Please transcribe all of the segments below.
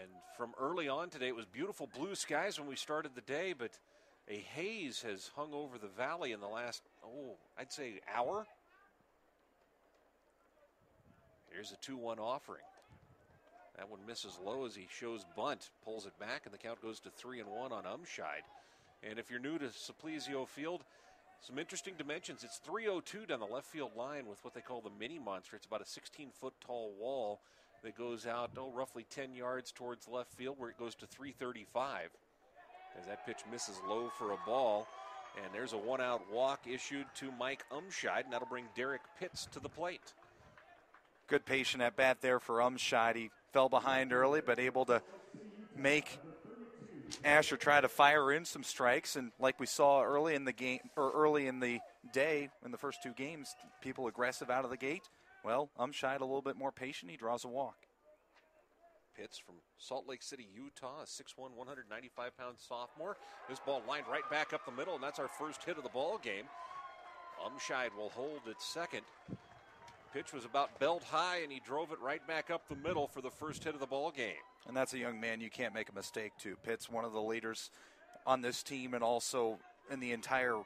And from early on today, it was beautiful blue skies when we started the day, but a haze has hung over the valley in the last, I'd say hour. Here's a 2-1 offering. That one misses low as he shows bunt, pulls it back, and the count goes to 3-1 on Umscheid. And if you're new to Simplesio Field, some interesting dimensions. It's 302 down the left field line with what they call the mini monster. It's about a 16-foot tall wall that goes out, roughly 10 yards towards left field, where it goes to 335. As that pitch misses low for a ball. And there's a one-out walk issued to Mike Umscheid, and that'll bring Derek Pitts to the plate. Good patient at bat there for Umscheid. He fell behind early, but able to make Asher try to fire in some strikes. And like we saw early in the game, or early in the day, in the first two games, people aggressive out of the gate. Well, Umscheid a little bit more patient. He draws a walk. Pitts from Salt Lake City, Utah, a 6'1", 195-pound sophomore. This ball lined right back up the middle, and that's our first hit of the ball game. Umscheid will hold at second. Pitch was about belt high, and he drove it right back up the middle for the first hit of the ball game. And that's a young man you can't make a mistake to. Pitt's one of the leaders on this team and also in the entire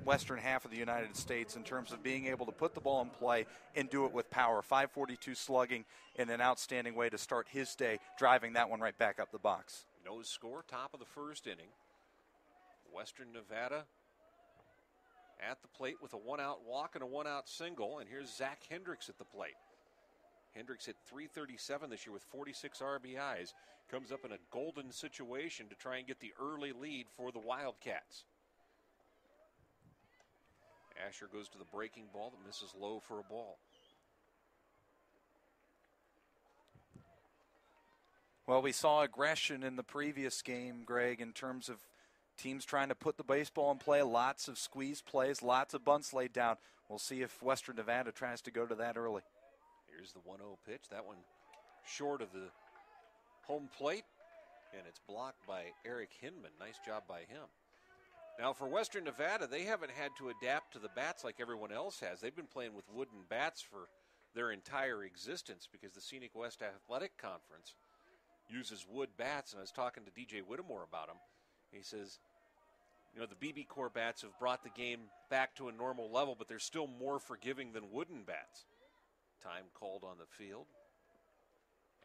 western half of the United States in terms of being able to put the ball in play and do it with power. 542 slugging in an outstanding way to start his day, driving that one right back up the box. No score, top of the first inning. Western Nevada at the plate with a one-out walk and a one-out single, and here's Zach Hendricks at the plate. Hendricks hit .337 this year with 46 RBIs. Comes up in a golden situation to try and get the early lead for the Wildcats. Asher goes to the breaking ball that misses low for a ball. Well, we saw aggression in the previous game, Greg, in terms of teams trying to put the baseball in play, lots of squeeze plays, lots of bunts laid down. We'll see if Western Nevada tries to go to that early. Here's the 1-0 pitch. That one short of the home plate, and it's blocked by Eric Hinman. Nice job by him. Now, for Western Nevada, they haven't had to adapt to the bats like everyone else has. They've been playing with wooden bats for their entire existence because the Scenic West Athletic Conference uses wood bats, and I was talking to DJ Whittemore about them. He says, the BB Core bats have brought the game back to a normal level, but they're still more forgiving than wooden bats. Time called on the field.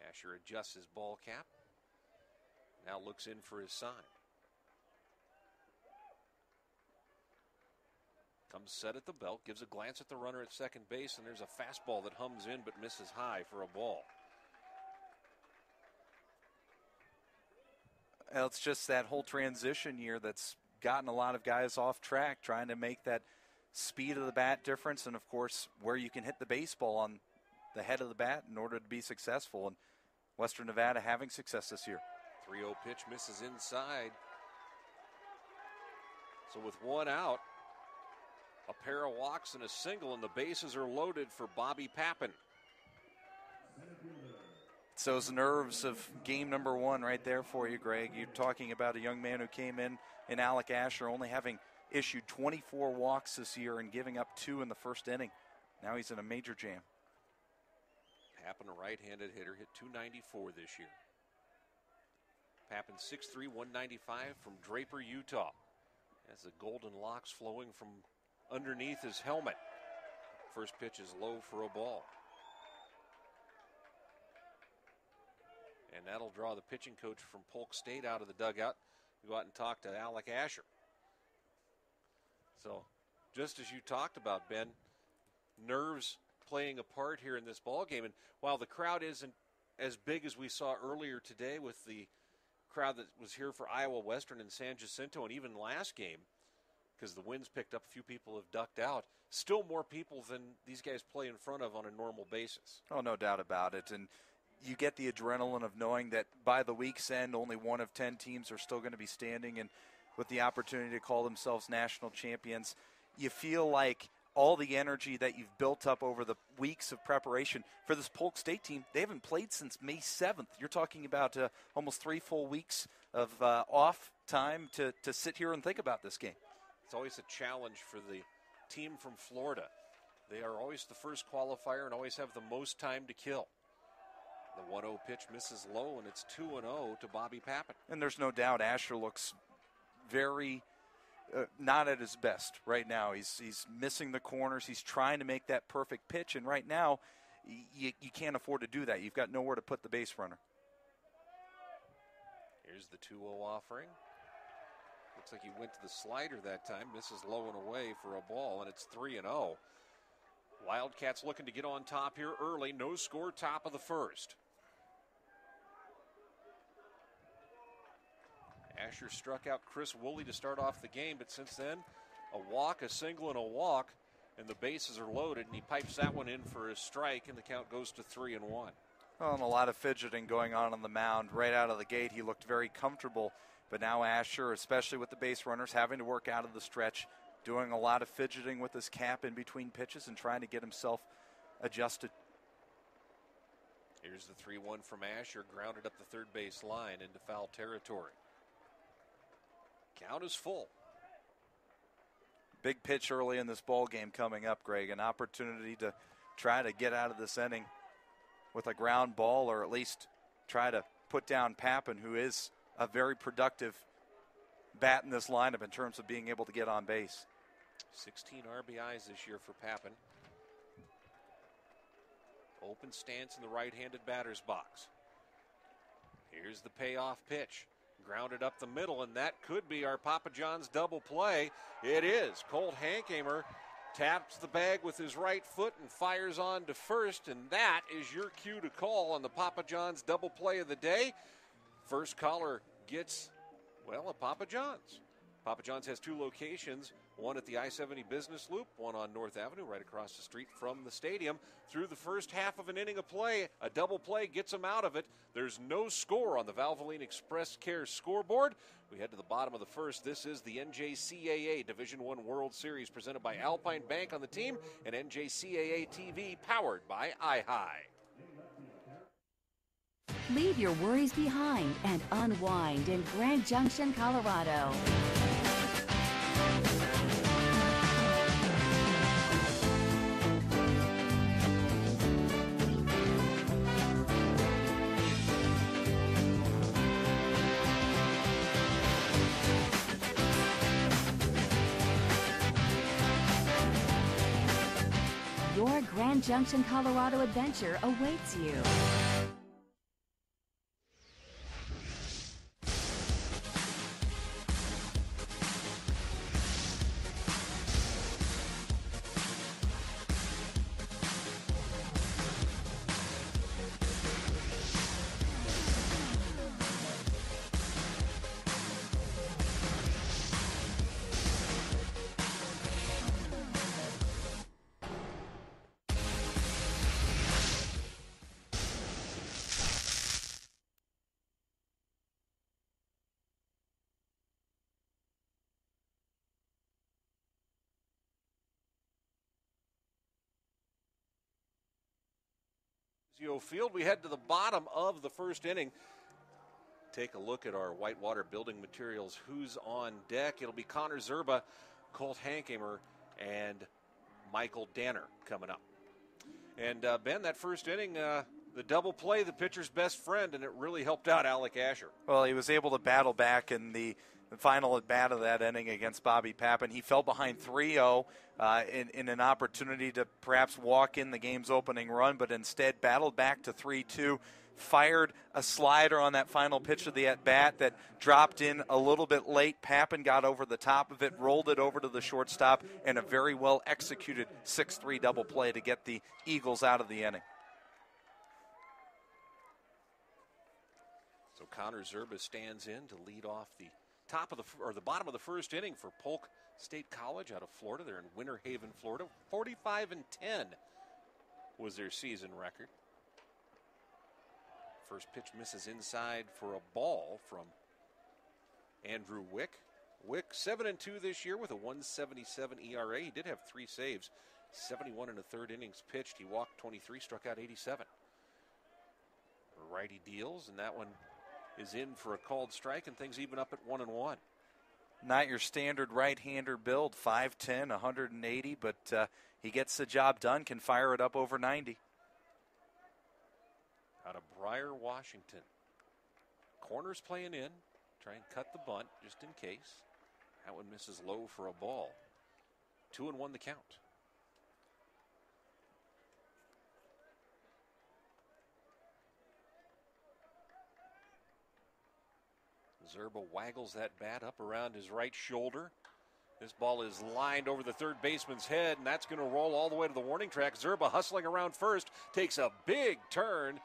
Asher adjusts his ball cap. Now looks in for his sign. Comes set at the belt, gives a glance at the runner at second base, and there's a fastball that hums in but misses high for a ball. Well, it's just that whole transition year that's gotten a lot of guys off track, trying to make that speed of the bat difference and, of course, where you can hit the baseball on the head of the bat in order to be successful. And Western Nevada having success this year. 3-0 pitch misses inside. So with one out, a pair of walks and a single, and the bases are loaded for Bobby Pappin. It's those nerves of game number one right there for you, Greg. You're talking about a young man who came in Alec Asher, only having issued 24 walks this year and giving up 2 in the first inning. Now he's in a major jam. Pappin, a right-handed hitter, hit .294 this year. Pappin, 6'3", 195 from Draper, Utah. Has the golden locks flowing from underneath his helmet. First pitch is low for a ball. And that'll draw the pitching coach from Polk State out of the dugout. Go out and talk to Alec Asher. So, just as you talked about, Ben, nerves playing a part here in this ball game. And while the crowd isn't as big as we saw earlier today with the crowd that was here for Iowa Western and San Jacinto, and even last game, because the winds picked up, a few people have ducked out. Still more people than these guys play in front of on a normal basis. Oh, no doubt about it. And you get the adrenaline of knowing that by the week's end, only 1 of 10 teams are still going to be standing, and with the opportunity to call themselves national champions, you feel like all the energy that you've built up over the weeks of preparation for this Polk State team, they haven't played since May 7th. You're talking about almost 3 full weeks of off time to sit here and think about this game. It's always a challenge for the team from Florida. They are always the first qualifier and always have the most time to kill. The 1-0 pitch misses low, and it's 2-0 to Bobby Pappen. And there's no doubt Asher looks very not at his best right now. He's missing the corners. He's trying to make that perfect pitch, and right now you can't afford to do that. You've got nowhere to put the base runner. Here's the 2-0 offering. Looks like he went to the slider that time. Misses low and away for a ball, and it's 3-0. Wildcats looking to get on top here early. No score, top of the first. Asher struck out Chris Woolley to start off the game, but since then, a walk, a single, and a walk, and the bases are loaded, and he pipes that one in for a strike, and the count goes to 3-1. Well, and a lot of fidgeting going on the mound. Right out of the gate, he looked very comfortable, but now Asher, especially with the base runners, having to work out of the stretch, doing a lot of fidgeting with his cap in between pitches and trying to get himself adjusted. Here's the 3-1 from Asher, grounded up the third base line into foul territory. Count is full. Big pitch early in this ball game coming up, Greg. An opportunity to try to get out of this inning with a ground ball, or at least try to put down Pappen, who is a very productive bat in this lineup in terms of being able to get on base. 16 RBIs this year for Pappen. Open stance in the right-handed batter's box. Here's the payoff pitch. Grounded up the middle, and that could be our Papa John's double play. It is. Colt Hankamer taps the bag with his right foot and fires on to first, and that is your cue to call on the Papa John's double play of the day. First caller gets, well, a Papa John's. Papa John's has two locations, one at the I-70 Business Loop, one on North Avenue right across the street from the stadium. Through the first half of an inning of play, a double play gets them out of it. There's no score on the Valvoline Express Care scoreboard. We head to the bottom of the first. This is the NJCAA Division I World Series presented by Alpine Bank on the team and NJCAA TV powered by iHigh. Leave your worries behind and unwind in Grand Junction, Colorado. Your Grand Junction, Colorado adventure awaits you. Field. We head to the bottom of the first inning. Take a look at our Whitewater Building Materials Who's on Deck. It'll be Connor Zerba, Colt Hankamer, and Michael Danner coming up. And Ben, that first inning, the double play, the pitcher's best friend, and it really helped out Alec Asher. Well, he was able to battle back in the final at bat of that inning against Bobby Pappen. He fell behind 3-0 in an opportunity to perhaps walk in the game's opening run, but instead battled back to 3-2, fired a slider on that final pitch of the at-bat that dropped in a little bit late. Pappen got over the top of it, rolled it over to the shortstop, and a very well-executed 6-3 double play to get the Eagles out of the inning. So Connor Zerba stands in to lead off the the bottom of the first inning for Polk State College out of Florida. They're in Winter Haven, Florida. 45-10 was their season record. First pitch misses inside for a ball from Andrew Wick. Wick 7-2 this year with a 1.77 ERA. He did have 3 saves, 71 in the third innings pitched. He walked 23, struck out 87. Righty deals, and that one is in for a called strike, and things even up at 1-1. Not your standard right-hander build, 5'10", 180, but he gets the job done, can fire it up over 90. out of Briar, Washington. Corner's playing in. Try and cut the bunt just in case. That one misses low for a ball. 2-1 the count. Zerba waggles that bat up around his right shoulder. This ball is lined over the third baseman's head, and that's going to roll all the way to the warning track. Zerba hustling around first, takes a big turn,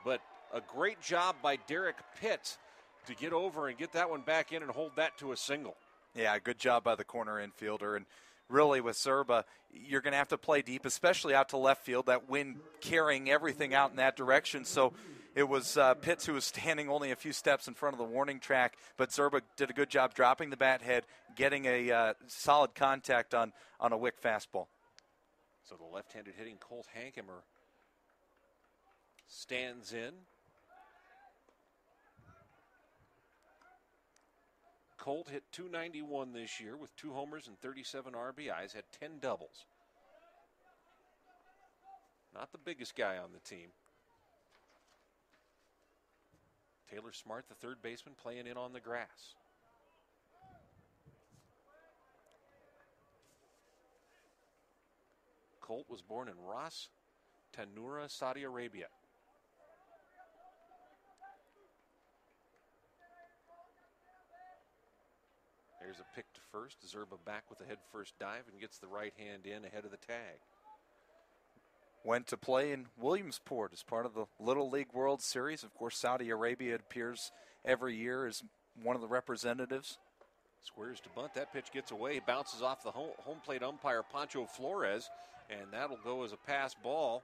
but a great job by Derek Pitt to get over and get that one back in and hold that to a single. Yeah, good job by the corner infielder. And really with Zerba, you're going to have to play deep, especially out to left field, that wind carrying everything out in that direction. So it was Pitts who was standing only a few steps in front of the warning track, but Zerba did a good job dropping the bat head, getting a solid contact on a Wick fastball. So the left-handed hitting Colt Hankemer stands in. Colt hit .291 this year with 2 homers and 37 RBIs, had 10 doubles. Not the biggest guy on the team. Taylor Smart, the third baseman, playing in on the grass. Colt was born in Ras Tanura, Saudi Arabia. There's a pick to first. Zerba back with a head-first dive and gets the right hand in ahead of the tag. Went to play in Williamsport as part of the Little League World Series. Of course, Saudi Arabia appears every year as one of the representatives. Squares to bunt. That pitch gets away. Bounces off the home plate umpire, Pancho Flores, and that'll go as a pass ball.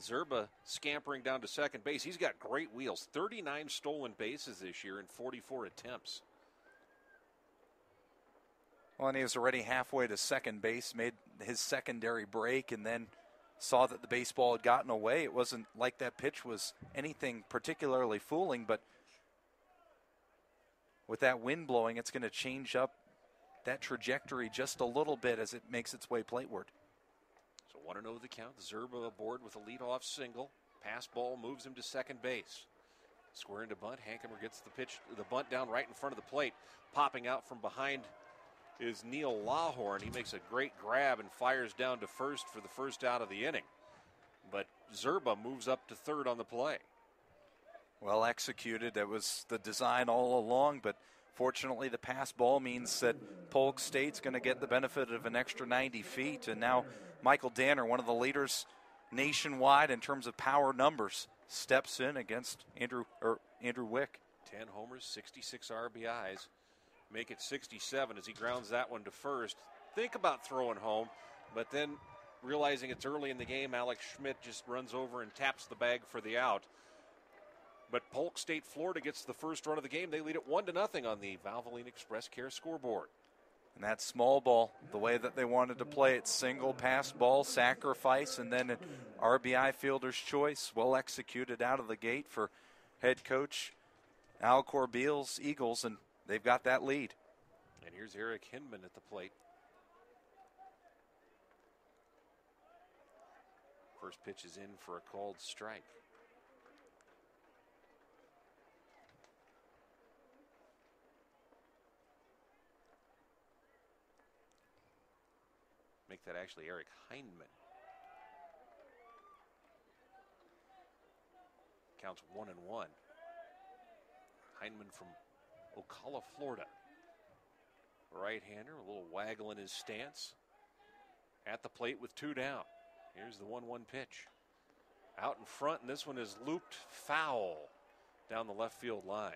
Zerba scampering down to second base. He's got great wheels. 39 stolen bases this year in 44 attempts. Well, and he was already halfway to second base, made his secondary break, and then saw that the baseball had gotten away. It wasn't like that pitch was anything particularly fooling, but with that wind blowing, it's going to change up that trajectory just a little bit as it makes its way plateward. So 1-0 the count. Zerba aboard with a leadoff single. Pass ball moves him to second base. Squaring to bunt. Hankemer gets the bunt down right in front of the plate. Popping out from behind is Neil Lawhorn. He makes a great grab and fires down to first for the first out of the inning. But Zerba moves up to third on the play. Well executed. That was the design all along, but fortunately the pass ball means that Polk State's going to get the benefit of an extra 90 feet. And now Michael Danner, one of the leaders nationwide in terms of power numbers, steps in against Andrew Wick. 10 homers, 66 RBIs. Make it 67 as he grounds that one to first. Think about throwing home, but then realizing it's early in the game, Alex Schmidt just runs over and taps the bag for the out. But Polk State, Florida gets the first run of the game. They lead it 1-0 on the Valvoline Express Care scoreboard. And that small ball, the way that they wanted to play it, single pass ball, sacrifice, and then an RBI fielder's choice, well executed out of the gate for head coach Al Corbeil's Eagles, and they've got that lead. And here's Eric Hinman at the plate. First pitch is in for a called strike. Make that actually Eric Hindman. Counts 1-1. Hindman from Ocala, Florida. Right-hander, a little waggle in his stance. At the plate with 2 down. Here's the 1-1 pitch. Out in front, and this one is looped foul down the left field line.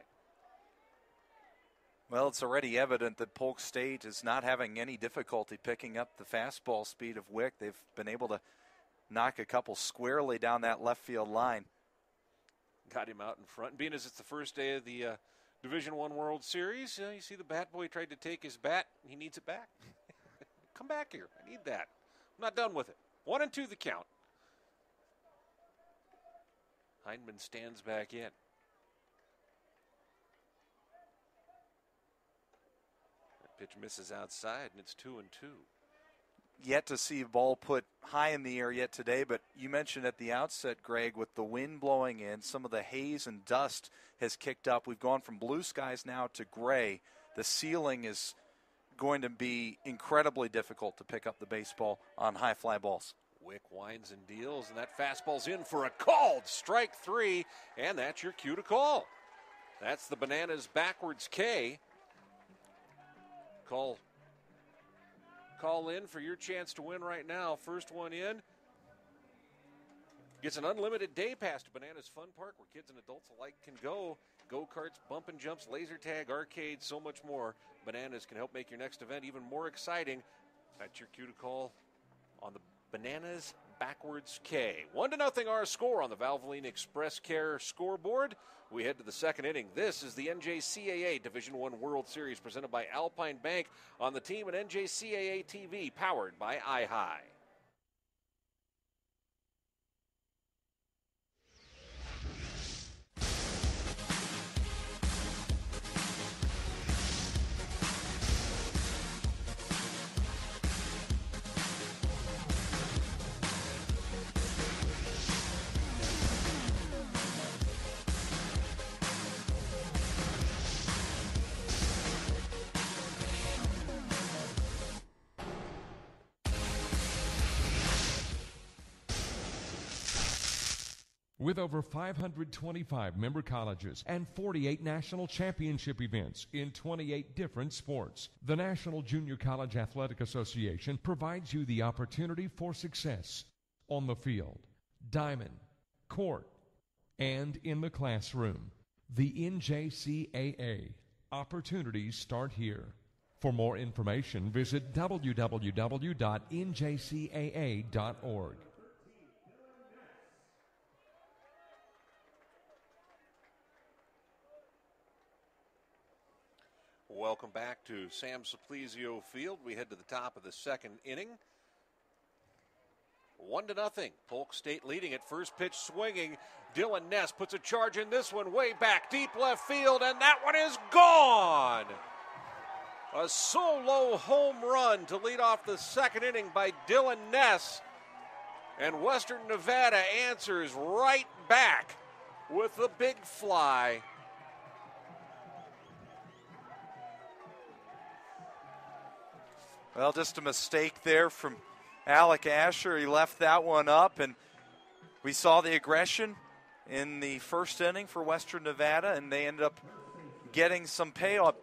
Well, it's already evident that Polk State is not having any difficulty picking up the fastball speed of Wick. They've been able to knock a couple squarely down that left field line. Got him out in front. Being as it's the first day of the Division I World Series, you see the bat boy tried to take his bat. He needs it back. Come back here. I need that. I'm not done with it. 1-2 the count. Hindman stands back in. That pitch misses outside, and it's 2-2. yet to see a ball put high in the air yet today, but you mentioned at the outset, Greg, with the wind blowing in, some of the haze and dust has kicked up. We've gone from blue skies now to gray. The ceiling is going to be incredibly difficult to pick up the baseball on high fly balls. Wick winds and deals, and that fastball's in for a called strike 3, and that's your cue to call. That's the Bananas backwards K. Call in for your chance to win right now. First one in gets an unlimited day pass to Bananas Fun Park, where kids and adults alike can go. Go-karts, bump and jumps, laser tag, arcade, so much more. Bananas can help make your next event even more exciting. That's your cue to call on the Bananas backwards K. 1-0 our score on the Valvoline Express Care scoreboard. We head to the second inning. This is the NJCAA Division I World Series presented by Alpine Bank on the team at NJCAA TV, powered by iHigh. With over 525 member colleges and 48 national championship events in 28 different sports, the National Junior College Athletic Association provides you the opportunity for success on the field, diamond, court, and in the classroom. The NJCAA. Opportunities start here. For more information, visit www.njcaa.org. Welcome back to Sam Simplizio Field. We head to the top of the second inning. 1-0. Polk State leading it. First pitch swinging. Dylan Ness puts a charge in this one way back deep left field, and that one is gone. A solo home run to lead off the second inning by Dylan Ness. And Western Nevada answers right back with the big fly. Well, just a mistake there from Alec Asher. He left that one up, and we saw the aggression in the first inning for Western Nevada, and they ended up getting some payoff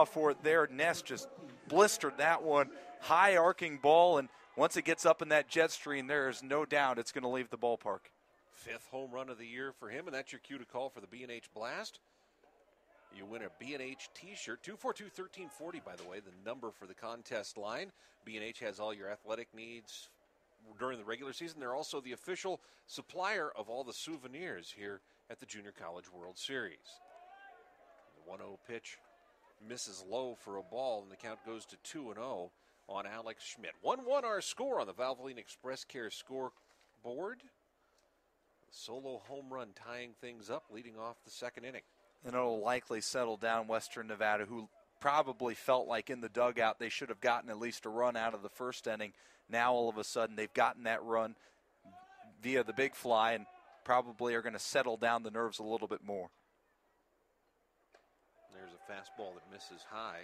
for it there. Ness just blistered that one. High arcing ball, and once it gets up in that jet stream, there is no doubt it's going to leave the ballpark. 5th home run of the year for him, and that's your cue to call for the B&H Blast. You win a B&H t-shirt, 242-1340, by the way, the number for the contest line. B&H has all your athletic needs during the regular season. They're also the official supplier of all the souvenirs here at the Junior College World Series. The 1-0 pitch misses low for a ball, and the count goes to 2-0 on Alex Schmidt. 1-1 our score on the Valvoline Express Care scoreboard. Solo home run tying things up, leading off the second inning. And it'll likely settle down Western Nevada, who probably felt like in the dugout they should have gotten at least a run out of the first inning. Now all of a sudden they've gotten that run via the big fly and probably are going to settle down the nerves a little bit more. There's a fastball that misses high.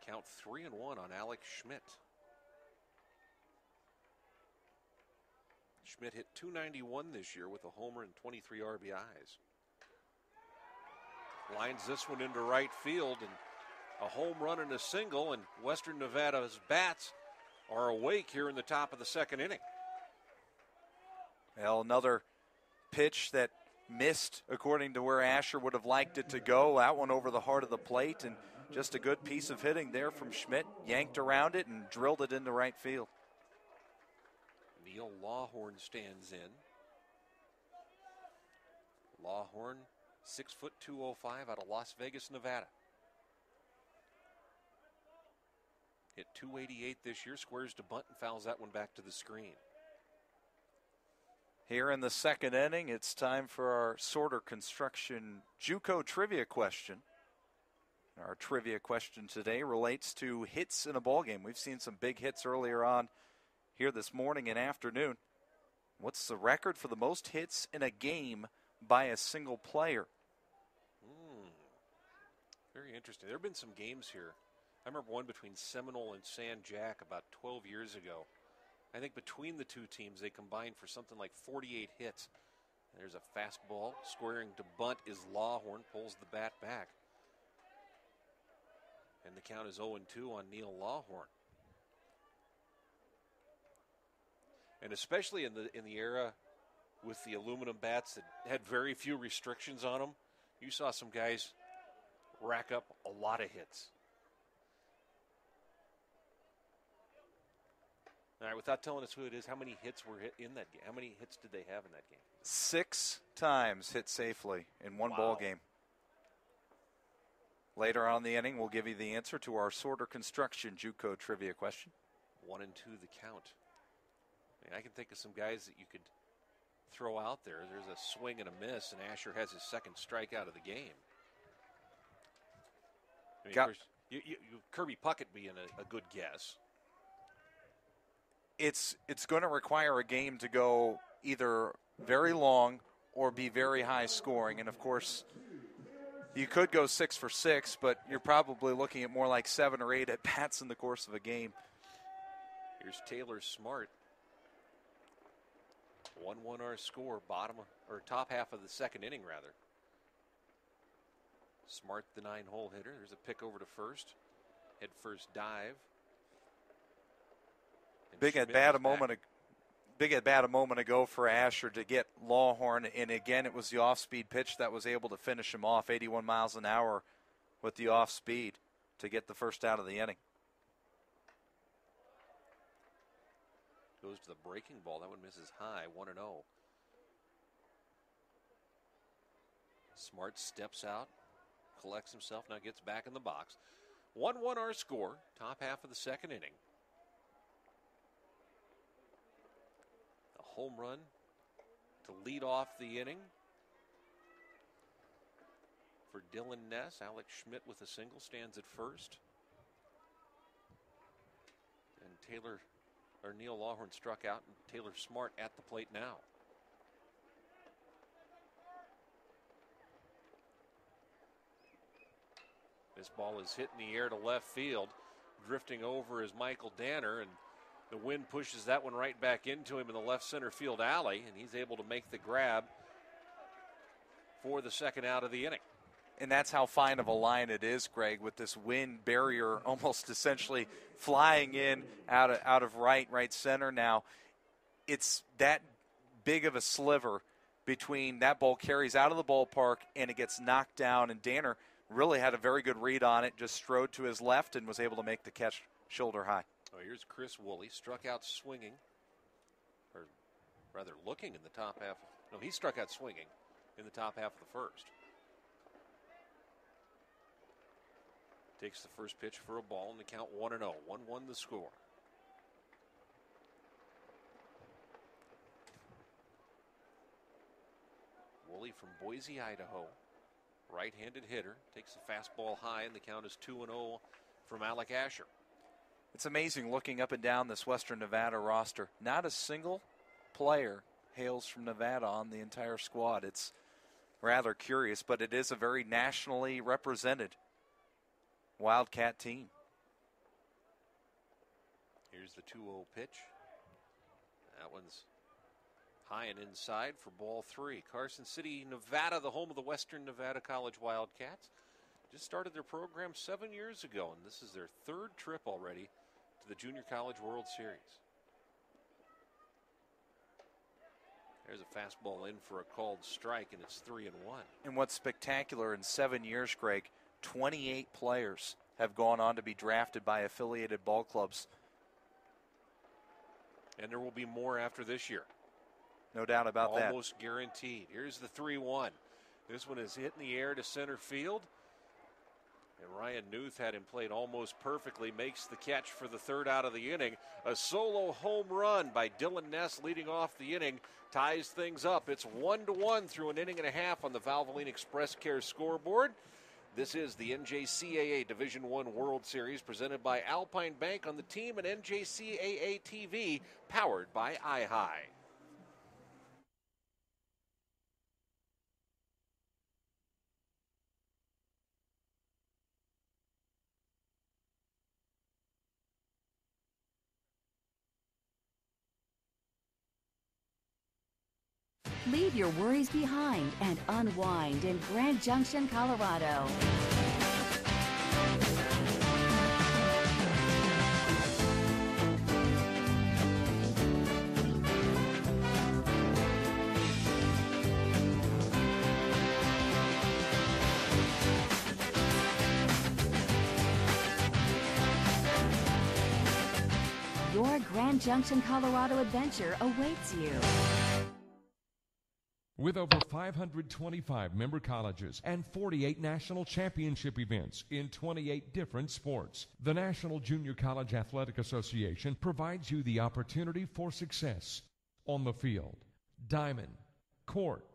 Count 3-1 on Alex Schmidt. Schmidt hit .291 this year with a homer and 23 RBIs. Lines this one into right field, and a home run and a single, and Western Nevada's bats are awake here in the top of the second inning. Well, another pitch that missed according to where Asher would have liked it to go. That one over the heart of the plate, and just a good piece of hitting there from Schmidt. Yanked around it and drilled it into right field. Neil Lawhorn stands in. Lawhorn, 6'2", 205 out of Las Vegas, Nevada. Hit .288 this year, squares to bunt and fouls that one back to the screen. Here in the second inning, it's time for our Sorter Construction JUCO trivia question. Our trivia question today relates to hits in a ball game. We've seen some big hits earlier on here this morning and afternoon. What's the record for the most hits in a game by a single player? Very interesting. There have been some games here. I remember one between Seminole and San Jac about 12 years ago. I think between the two teams, they combined for something like 48 hits. There's a fastball. Squaring to bunt is Lawhorn, pulls the bat back. And the count is 0-2 on Neil Lawhorn. And especially in the era with the aluminum bats that had very few restrictions on them, you saw some guys rack up a lot of hits. All right, without telling us who it is, how many hits were hit in that game? How many hits did they have in that game? 6 times hit safely in one ball game. Later on in the inning, we'll give you the answer to our Sorter Construction JUCO trivia question. 1-2 the count. I can think of some guys that you could throw out there. There's a swing and a miss, and Asher has his second strikeout of the game. I mean, of course, Kirby Puckett being a good guess. It's going to require a game to go either very long or be very high scoring. And, of course, you could go 6 for 6, but you're probably looking at more like 7 or 8 at bats in the course of a game. Here's Taylor Smart. 1-1 our score, top half of the second inning, rather. Smart, the 9-hole hitter. There's a pick over to first. Head first dive. And Big at bat a moment ago for Asher to get Lawhorn, and again it was the off-speed pitch that was able to finish him off, 81 miles an hour with the off-speed to get the first out of the inning. Goes to the breaking ball. That one misses high, 1-0. Smart steps out, collects himself, now gets back in the box. 1-1 our score, top half of the second inning. A home run to lead off the inning for Dylan Ness. Alex Schmidt with a single stands at first. And Neil Lawhorn struck out, and Taylor Smart at the plate now. This ball is hit in the air to left field. Drifting over is Michael Danner, and the wind pushes that one right back into him in the left center field alley, and he's able to make the grab for the second out of the inning. And that's how fine of a line it is, Greg, with this wind barrier almost essentially flying in out of right center now. It's that big of a sliver between that ball carries out of the ballpark and it gets knocked down, and Danner really had a very good read on it, just strode to his left and was able to make the catch shoulder high. Oh, here's Chris Woolley, struck out swinging, or rather looking in the top half. No, he struck out swinging in the top half of the first. Takes the first pitch for a ball, and the count 1-0. 1-1 the score. Woolley from Boise, Idaho. Right-handed hitter. Takes the fastball high, and the count is 2-0 from Alec Asher. It's amazing looking up and down this Western Nevada roster. Not a single player hails from Nevada on the entire squad. It's rather curious, but it is a very nationally represented Wildcat team. Here's the 2-0 pitch. That one's high and inside for ball 3. Carson City, Nevada, the home of the Western Nevada College Wildcats, just started their program 7 years ago, and this is their third trip already to the Junior College World Series. There's a fastball in for a called strike, and it's 3-1. And what's spectacular, in 7 years, Greg, 28 players have gone on to be drafted by affiliated ball clubs. And there will be more after this year. No doubt about that. Almost guaranteed. Here's the 3-1. This one is hit in the air to center field. And Ryan Newth had him played almost perfectly. Makes the catch for the third out of the inning. A solo home run by Dylan Ness leading off the inning. Ties things up. It's 1-1 through an inning and a half on the Valvoline Express Care scoreboard. This is the NJCAA Division I World Series presented by Alpine Bank on the team and NJCAA TV, powered by iHigh. Leave your worries behind and unwind in Grand Junction, Colorado. Your Grand Junction, Colorado adventure awaits you. With over 525 member colleges and 48 national championship events in 28 different sports, the National Junior College Athletic Association provides you the opportunity for success on the field, diamond, court,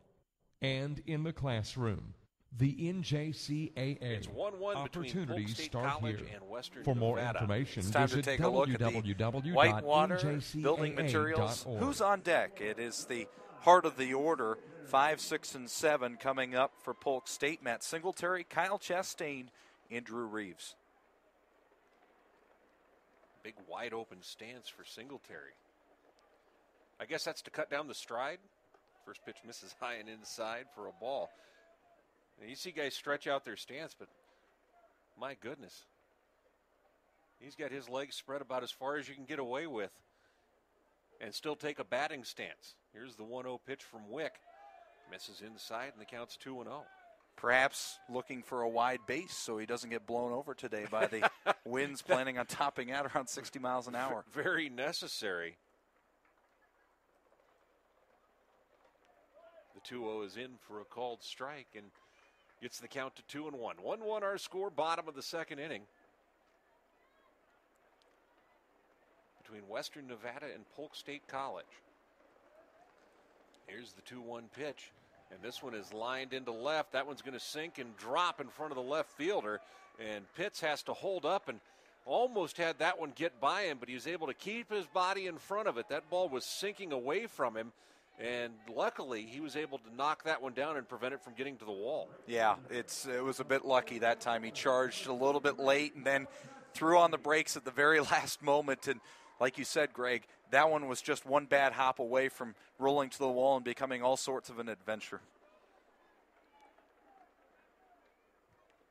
and in the classroom. The NJCAA It's 1-1 between Polk State start College here. and Western For more Nevada. information, It's time to visit take a look at the Whitewater building materials. www.njcaa.org. Who's on deck? It is the heart of the order, 5, 6, and 7 coming up for Polk State. Matt Singletary, Kyle Chastain, and Drew Reeves. Big wide open stance for Singletary. I guess that's to cut down the stride. First pitch misses high and inside for a ball. And you see guys stretch out their stance, but my goodness. He's got his legs spread about as far as you can get away with and still take a batting stance. Here's the 1-0 pitch from Wick. Misses inside, and the count's 2-0. Perhaps looking for a wide base so he doesn't get blown over today by the winds, planning on topping out around 60 miles an hour. Very necessary. The 2-0 is in for a called strike and gets the count to 2-1. 1-1 our score, bottom of the second inning. Between Western Nevada and Polk State College. Here's the 2-1 pitch, and this one is lined into left. That one's going to sink and drop in front of the left fielder, and Pitts has to hold up and almost had that one get by him, but he was able to keep his body in front of it. That ball was sinking away from him, and luckily he was able to knock that one down and prevent it from getting to the wall. Yeah, it was a bit lucky that time. He charged a little bit late and then threw on the brakes at the very last moment, and like you said, Greg, that one was just one bad hop away from rolling to the wall and becoming all sorts of an adventure.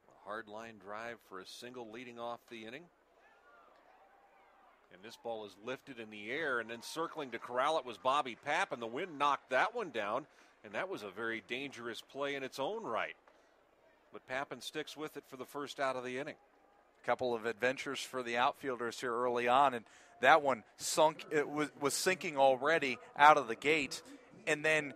A hard line drive for a single leading off the inning. And this ball is lifted in the air, and then circling to corral it was Bobby Papp, and the wind knocked that one down, and that was a very dangerous play in its own right. But Pappen sticks with it for the first out of the inning. A couple of adventures for the outfielders here early on, and that one sunk. It was sinking already out of the gate, and then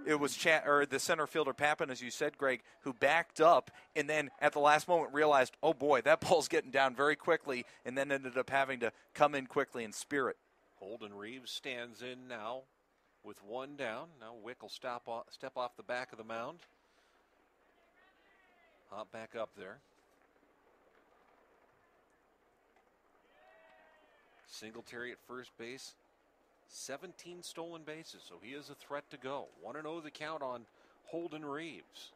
it was the center fielder Pappen, as you said, Greg, who backed up, and then at the last moment realized, oh boy, that ball's getting down very quickly, and then ended up having to come in quickly and spear it. Holden Reeves stands in now with one down. Now Wick will step off the back of the mound. Hop back up there. Singletary at first base, 17 stolen bases, so he is a threat to go. 1-0 the count on Holden Reeves.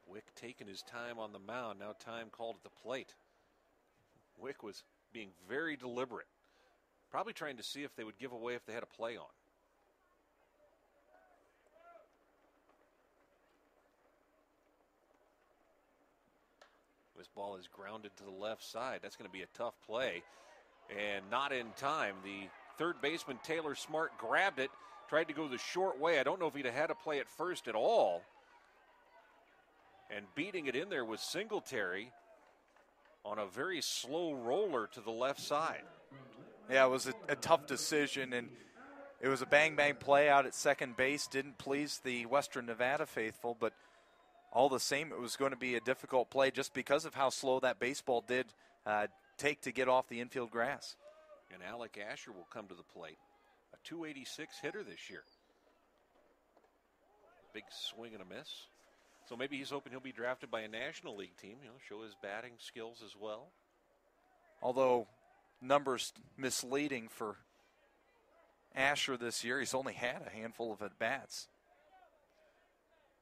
Wick taking his time on the mound, now time called at the plate. Wick was being very deliberate, probably trying to see if they would give away if they had a play on. This ball is grounded to the left side. That's going to be a tough play. And not in time. The third baseman, Taylor Smart, grabbed it, tried to go the short way. I don't know if he'd have had a play at first at all. And beating it in there was Singletary on a very slow roller to the left side. Yeah, it was a tough decision, and it was a bang-bang play out at second base. Didn't please the Western Nevada faithful, but all the same, it was going to be a difficult play just because of how slow that baseball did take to get off the infield grass. And Alec Asher will come to the plate. a 286 hitter this year. Big swing and a miss. So maybe he's hoping he'll be drafted by a National League team, show his batting skills as well. Although numbers misleading for Asher this year, he's only had a handful of at-bats.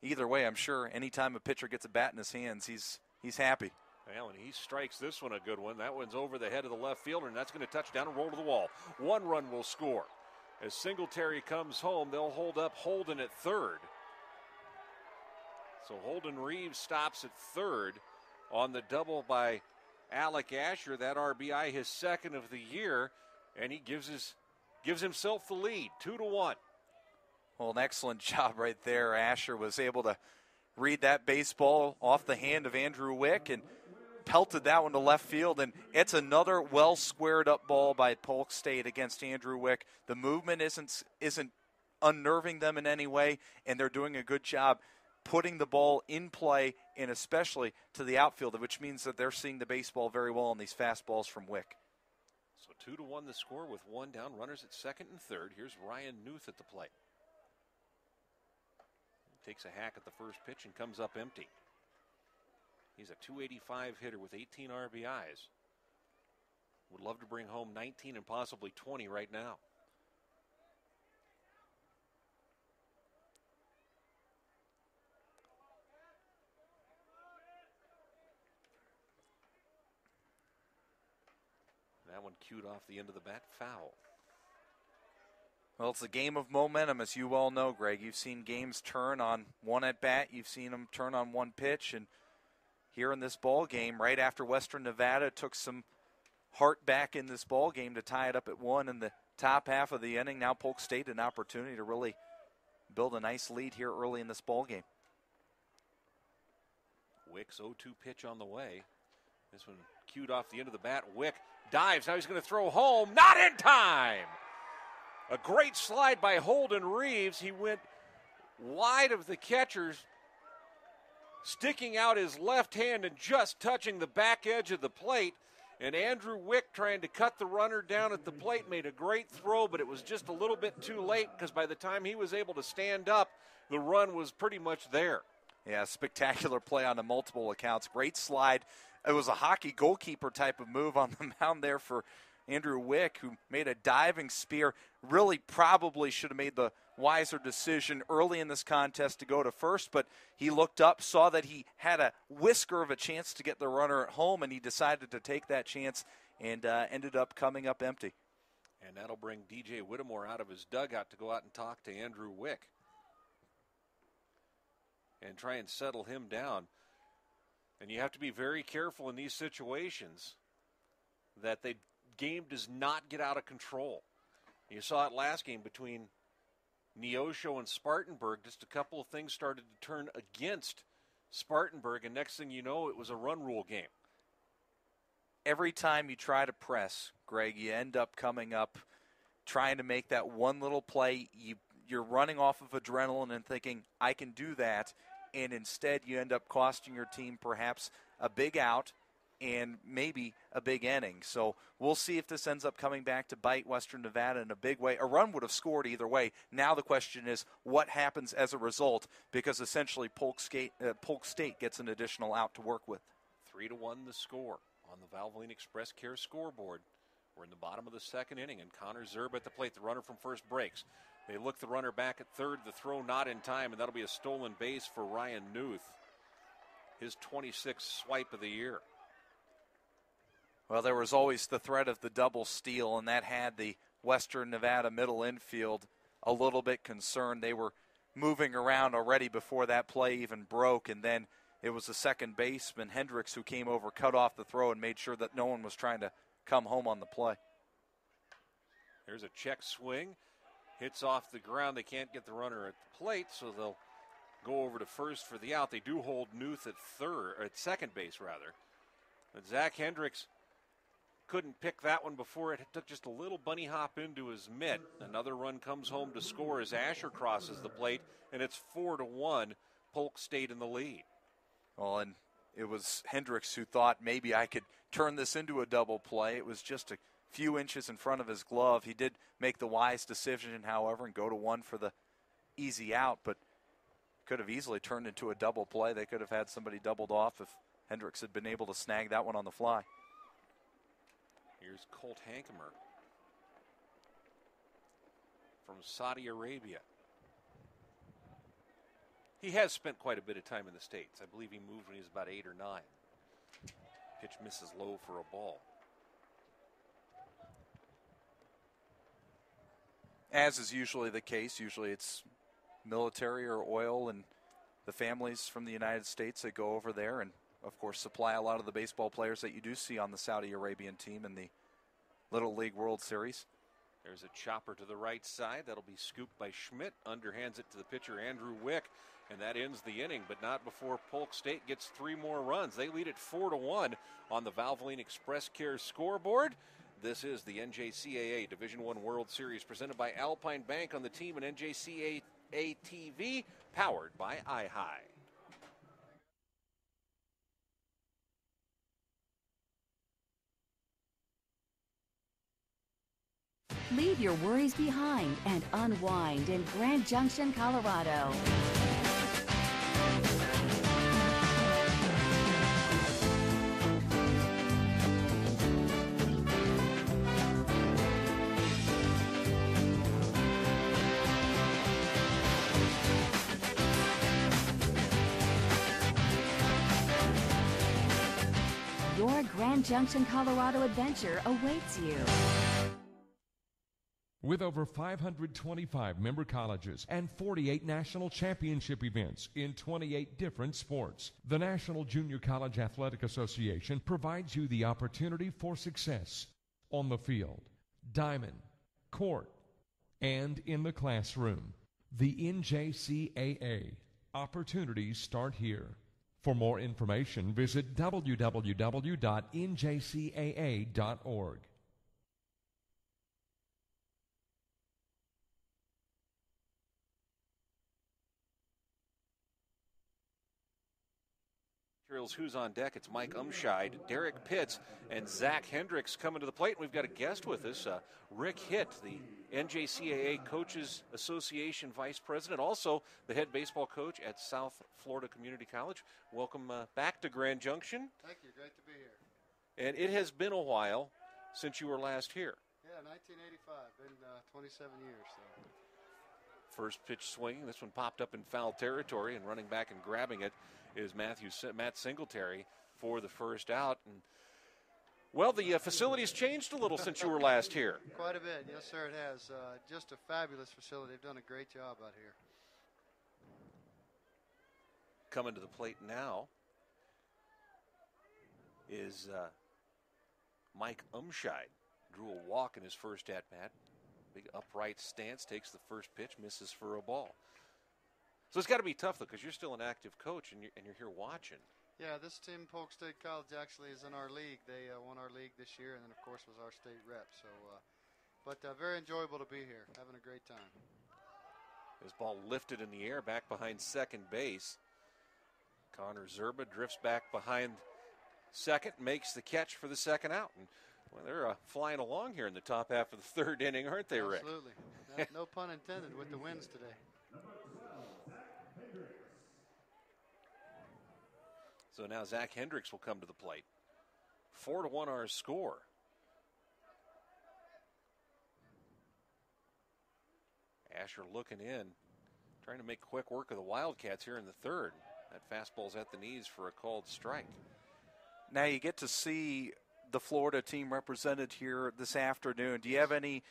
Either way, I'm sure anytime a pitcher gets a bat in his hands, he's happy. Well, and he strikes this one a good one. That one's over the head of the left fielder, and that's going to touch down and roll to the wall. 1 run will score. As Singletary comes home, they'll hold up Holden at third. So Holden Reeves stops at third on the double by Alec Asher. That RBI, his second of the year, and he gives himself the lead, 2-1. Well, an excellent job right there. Asher was able to read that baseball off the hand of Andrew Wick and pelted that one to left field, and it's another well-squared-up ball by Polk State against Andrew Wick. The movement isn't unnerving them in any way, and they're doing a good job putting the ball in play, and especially to the outfield, which means that they're seeing the baseball very well on these fastballs from Wick. So 2-1 the score with 1 down, runners at second and third. Here's Ryan Newth at the plate. Takes a hack at the first pitch and comes up empty. He's a 285 hitter with 18 RBIs. Would love to bring home 19 and possibly 20 right now. That one cued off the end of the bat, foul. Well, it's a game of momentum, as you well know, Greg. You've seen games turn on one at-bat. You've seen them turn on one pitch. And here in this ball game, right after Western Nevada took some heart back in this ball game to tie it up at 1 in the top half of the inning, now Polk State an opportunity to really build a nice lead here early in this ball game. Wick's 0-2 pitch on the way. This one cued off the end of the bat. Wick dives. Now he's going to throw home. Not in time. A great slide by Holden Reeves. He went wide of the catchers, sticking out his left hand and just touching the back edge of the plate. And Andrew Wick, trying to cut the runner down at the plate, made a great throw, but it was just a little bit too late because by the time he was able to stand up, the run was pretty much there. Yeah, spectacular play on the multiple accounts. Great slide. It was a hockey goalkeeper type of move on the mound there for Andrew Wick, who made a diving spear. Really probably should have made the wiser decision early in this contest to go to first, but he looked up, saw that he had a whisker of a chance to get the runner at home, and he decided to take that chance and ended up coming up empty. And that'll bring DJ Whittemore out of his dugout to go out and talk to Andrew Wick and try and settle him down. And you have to be very careful in these situations that the game does not get out of control. You saw it last game between Neosho and Spartanburg. Just a couple of things started to turn against Spartanburg, and next thing you know, it was a run rule game. Every time you try to press, Greg, you end up coming up trying to make that one little play. You're running off of adrenaline and thinking, I can do that, and instead you end up costing your team perhaps a big out and maybe a big inning. So we'll see if this ends up coming back to bite Western Nevada in a big way. A run would have scored either way. Now the question is what happens as a result, because essentially Polk State gets an additional out to work with. 3-1 the score on the Valvoline Express Care scoreboard. We're in the bottom of the second inning, and Connor Zerb at the plate. The runner from first breaks. They look the runner back at third. The throw not in time, and that'll be a stolen base for Ryan Newth. His 26th swipe of the year. Well, there was always the threat of the double steal, and that had the Western Nevada middle infield a little bit concerned. They were moving around already before that play even broke, and then it was the second baseman, Hendricks, who came over, cut off the throw, and made sure that no one was trying to come home on the play. There's a check swing. Hits off the ground. They can't get the runner at the plate, so they'll go over to first for the out. They do hold Newth at second base, rather. But Zach Hendricks couldn't pick that one before it took just a little bunny hop into his mitt. Another run comes home to score as Asher crosses the plate, and it's 4-1, Polk State in the lead. Well, and it was Hendricks who thought maybe I could turn this into a double play. It was just a few inches in front of his glove. He did make the wise decision, however, and go to one for the easy out, but could have easily turned into a double play. They could have had somebody doubled off if Hendricks had been able to snag that one on the fly. Here's Colt Hankemer from Saudi Arabia. He has spent quite a bit of time in the States. I believe he moved when he was about 8 or 9. Pitch misses low for a ball. As is usually the case, usually it's military or oil and the families from the United States that go over there and, of course, supply a lot of the baseball players that you do see on the Saudi Arabian team in the Little League World Series. There's a chopper to the right side. That'll be scooped by Schmidt. Underhands it to the pitcher, Andrew Wick, and that ends the inning, but not before Polk State gets 3 more runs. They lead it 4-1 on the Valvoline Express Care scoreboard. This is the NJCAA Division I World Series presented by Alpine Bank on the team and NJCAA TV, powered by iHigh. Leave your worries behind and unwind in Grand Junction, Colorado. Your Grand Junction, Colorado adventure awaits you. With over 525 member colleges and 48 national championship events in 28 different sports, the National Junior College Athletic Association provides you the opportunity for success on the field, diamond, court, and in the classroom. The NJCAA. Opportunities start here. For more information, visit www.njcaa.org. Who's on deck? It's Mike Umscheid, Derek Pitts, and Zach Hendricks coming to the plate. We've got a guest with us, Rick Hitt, the NJCAA Coaches Association Vice President, also the head baseball coach at South Florida Community College. Welcome back to Grand Junction. Thank you. Great to be here. And it has been a while since you were last here. Yeah, 1985. Been 27 years. So. First pitch swinging. This one popped up in foul territory, and running back and grabbing it is Matt Singletary for the first out. And well, the facility's changed a little since you were last here. Quite a bit, yes, sir. It has. Just a fabulous facility. They've done a great job out here. Coming to the plate now is Mike Umscheid. Drew a walk in his first at bat. Big upright stance, takes the first pitch, misses for a ball. So it's got to be tough, though, because you're still an active coach and you're here watching. Yeah, this team, Polk State College, actually is in our league. They won our league this year and then, of course, was our state rep. So, but very enjoyable to be here, having a great time. His ball lifted in the air back behind second base. Connor Zerba drifts back behind second, makes the catch for the second out. And well, they're flying along here in the top half of the third inning, aren't they, Rick? Absolutely. No pun intended with the wins today. So now Zach Hendricks will come to the plate. 4-1 our score. Asher looking in, trying to make quick work of the Wildcats here in the third. That fastball's at the knees for a called strike. Now you get to see the Florida team represented here this afternoon. Do you have any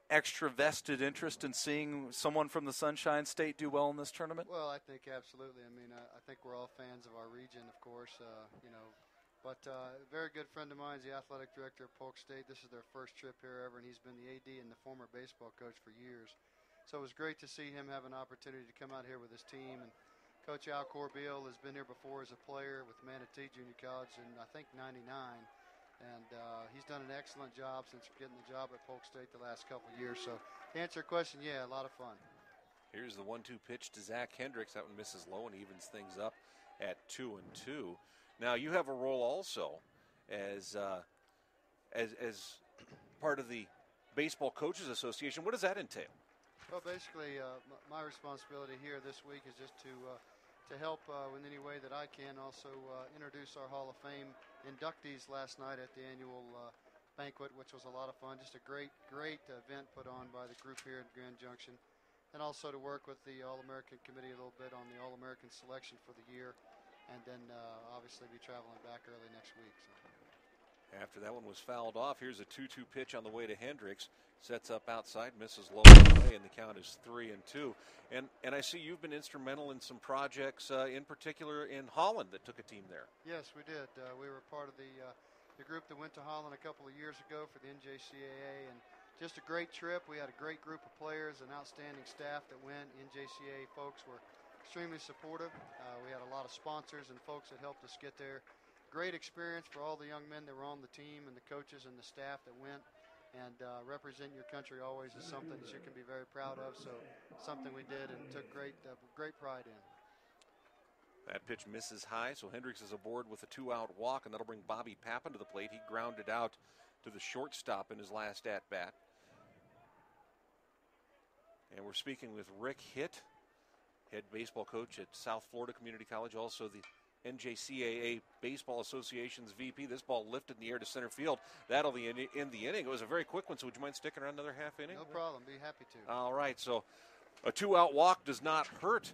extra vested interest in seeing someone from the Sunshine State do well in this tournament? Well, I think absolutely. I mean, I think we're all fans of our region, of course, But a very good friend of mine is the athletic director of Polk State. This is their first trip here ever, and he's been the AD and the former baseball coach for years. So it was great to see him have an opportunity to come out here with his team. And Coach Al Corbeil has been here before as a player with Manatee Junior College in, I think, 99. And he's done an excellent job since getting the job at Polk State the last couple of years. So to answer your question, yeah, a lot of fun. Here's the 1-2 pitch to Zach Hendricks. That one misses low and evens things up at 2-2. Now you have a role also as part of the Baseball Coaches Association. What does that entail? Well, basically, my responsibility here this week is just to help in any way that I can. Also introduce our Hall of Fame inductees last night at the annual banquet, which was a lot of fun. Just a great event put on by the group here at Grand Junction. And also to work with the All-American Committee a little bit on the All-American selection for the year. And then obviously be traveling back early next week. So. After that one was fouled off, here's a 2-2 pitch on the way to Hendricks. Sets up outside, misses low away, and the count is 3-2. And I see you've been instrumental in some projects, in particular in Holland, that took a team there. Yes, we did. We were part of the group that went to Holland a couple of years ago for the NJCAA, and just a great trip. We had a great group of players and outstanding staff that went. NJCAA folks were extremely supportive. We had a lot of sponsors and folks that helped us get there. Great experience for all the young men that were on the team and the coaches and the staff that went. And representing your country always is something that you can be very proud of. So something we did and took great pride in. That pitch misses high, so Hendricks is aboard with a 2-out walk, and that'll bring Bobby Pappin to the plate. He grounded out to the shortstop in his last at-bat. And we're speaking with Rick Hitt, head baseball coach at South Florida Community College, also the NJCAA Baseball Association's VP. This ball lifted in the air to center field. That'll end the inning. It was a very quick one, so would you mind sticking around another half inning? No problem. Be happy to. All right, so a 2-out walk does not hurt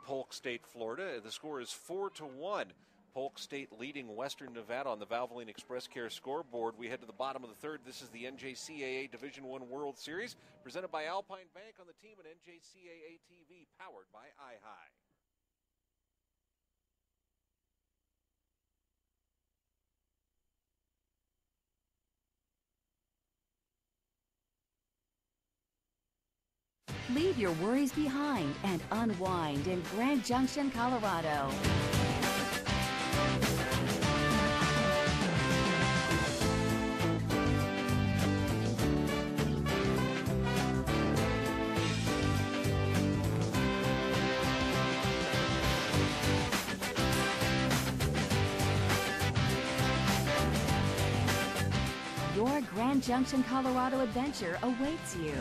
Polk State, Florida. The score is 4-1. Polk State leading Western Nevada on the Valvoline Express Care scoreboard. We head to the bottom of the third. This is the NJCAA Division I World Series, presented by Alpine Bank on the team and NJCAA TV, powered by iHigh. Leave your worries behind and unwind in Grand Junction, Colorado. Your Grand Junction, Colorado adventure awaits you.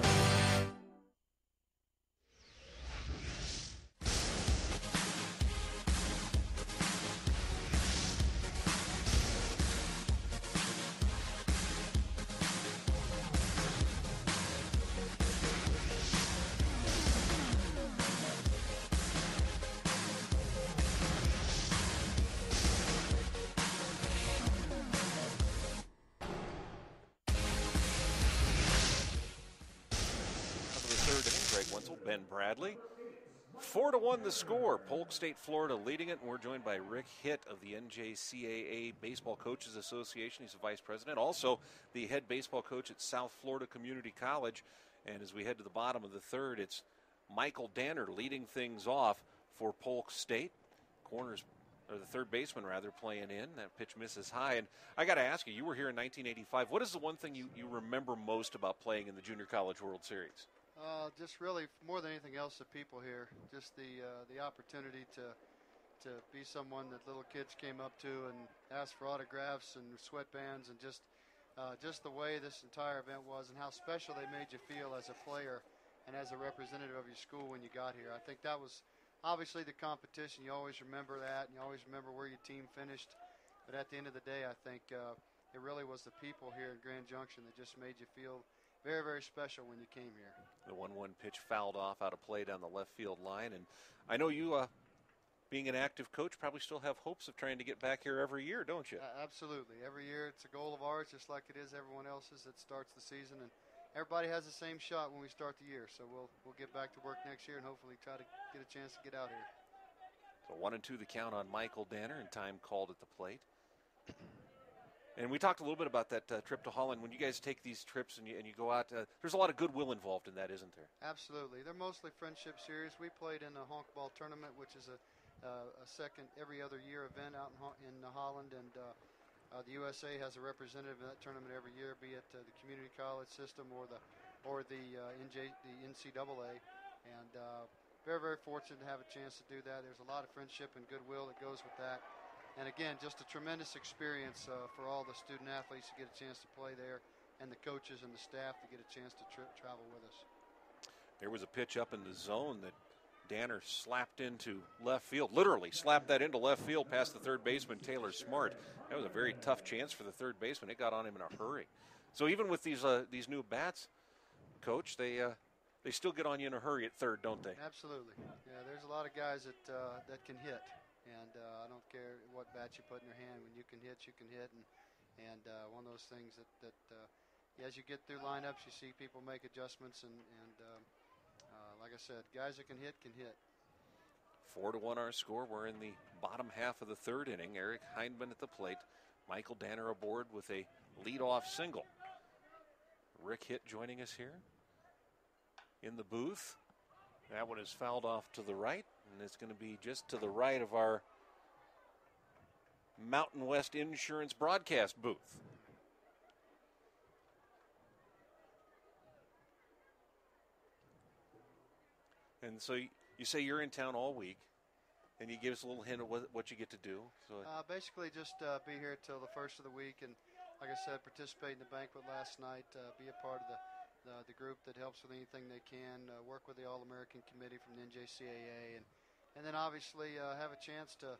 Ben Bradley. 4-1 the score. Polk State, Florida leading it, and we're joined by Rick Hitt of the NJCAA Baseball Coaches Association. He's the vice president, also the head baseball coach at South Florida Community College. And as we head to the bottom of the third, it's Michael Danner leading things off for Polk State. Corners, or the third baseman rather, playing in. That pitch misses high. And I got to ask you, you were here in 1985. What is the one thing you remember most about playing in the Junior College World Series? Just really, more than anything else, the people here. Just the opportunity to be someone that little kids came up to and asked for autographs and sweatbands, and just the way this entire event was and how special they made you feel as a player and as a representative of your school when you got here. I think that was obviously the competition. You always remember that, and you always remember where your team finished. But at the end of the day, I think it really was the people here at Grand Junction that just made you feel very, very special when you came here. The 1-1 pitch fouled off out of play down the left field line. And I know you, being an active coach, probably still have hopes of trying to get back here every year, don't you? Absolutely. Every year it's a goal of ours, just like it is everyone else's that starts the season. And everybody has the same shot when we start the year. So we'll get back to work next year and hopefully try to get a chance to get out here. So 1-2 the count on Michael Danner, and time called at the plate. And we talked a little bit about that trip to Holland. When you guys take these trips and you go out, there's a lot of goodwill involved in that, isn't there? Absolutely. They're mostly friendship series. We played in a honk ball tournament, which is a second every other year event out in Holland, and the USA has a representative in that tournament every year, be it the community college system or the NCAA. And very, very fortunate to have a chance to do that. There's a lot of friendship and goodwill that goes with that. And again, just a tremendous experience for all the student athletes to get a chance to play there and the coaches and the staff to get a chance to travel with us. There was a pitch up in the zone that Danner slapped into left field, literally slapped that into left field past the third baseman, Taylor Smart. That was a very tough chance for the third baseman. It got on him in a hurry. So even with these new bats, Coach, they still get on you in a hurry at third, don't they? Absolutely. Yeah, there's a lot of guys that can hit, and I don't care what bat you put in your hand. When you can hit, you can hit, and one of those things that as you get through lineups, you see people make adjustments, and like I said, guys that can hit can hit. 4-1 our score. We're in the bottom half of the third inning. Eric Hindman at the plate. Michael Danner aboard with a leadoff single. Rick Hitt joining us here in the booth. That one is fouled off to the right, and it's going to be just to the right of our Mountain West Insurance broadcast booth. And so you say you're in town all week, and you give us a little hint of what you get to do. So basically just be here till the first of the week, and like I said, participate in the banquet last night, be a part of the group that helps with anything they can, work with the All-American Committee from the NJCAA, and then obviously have a chance to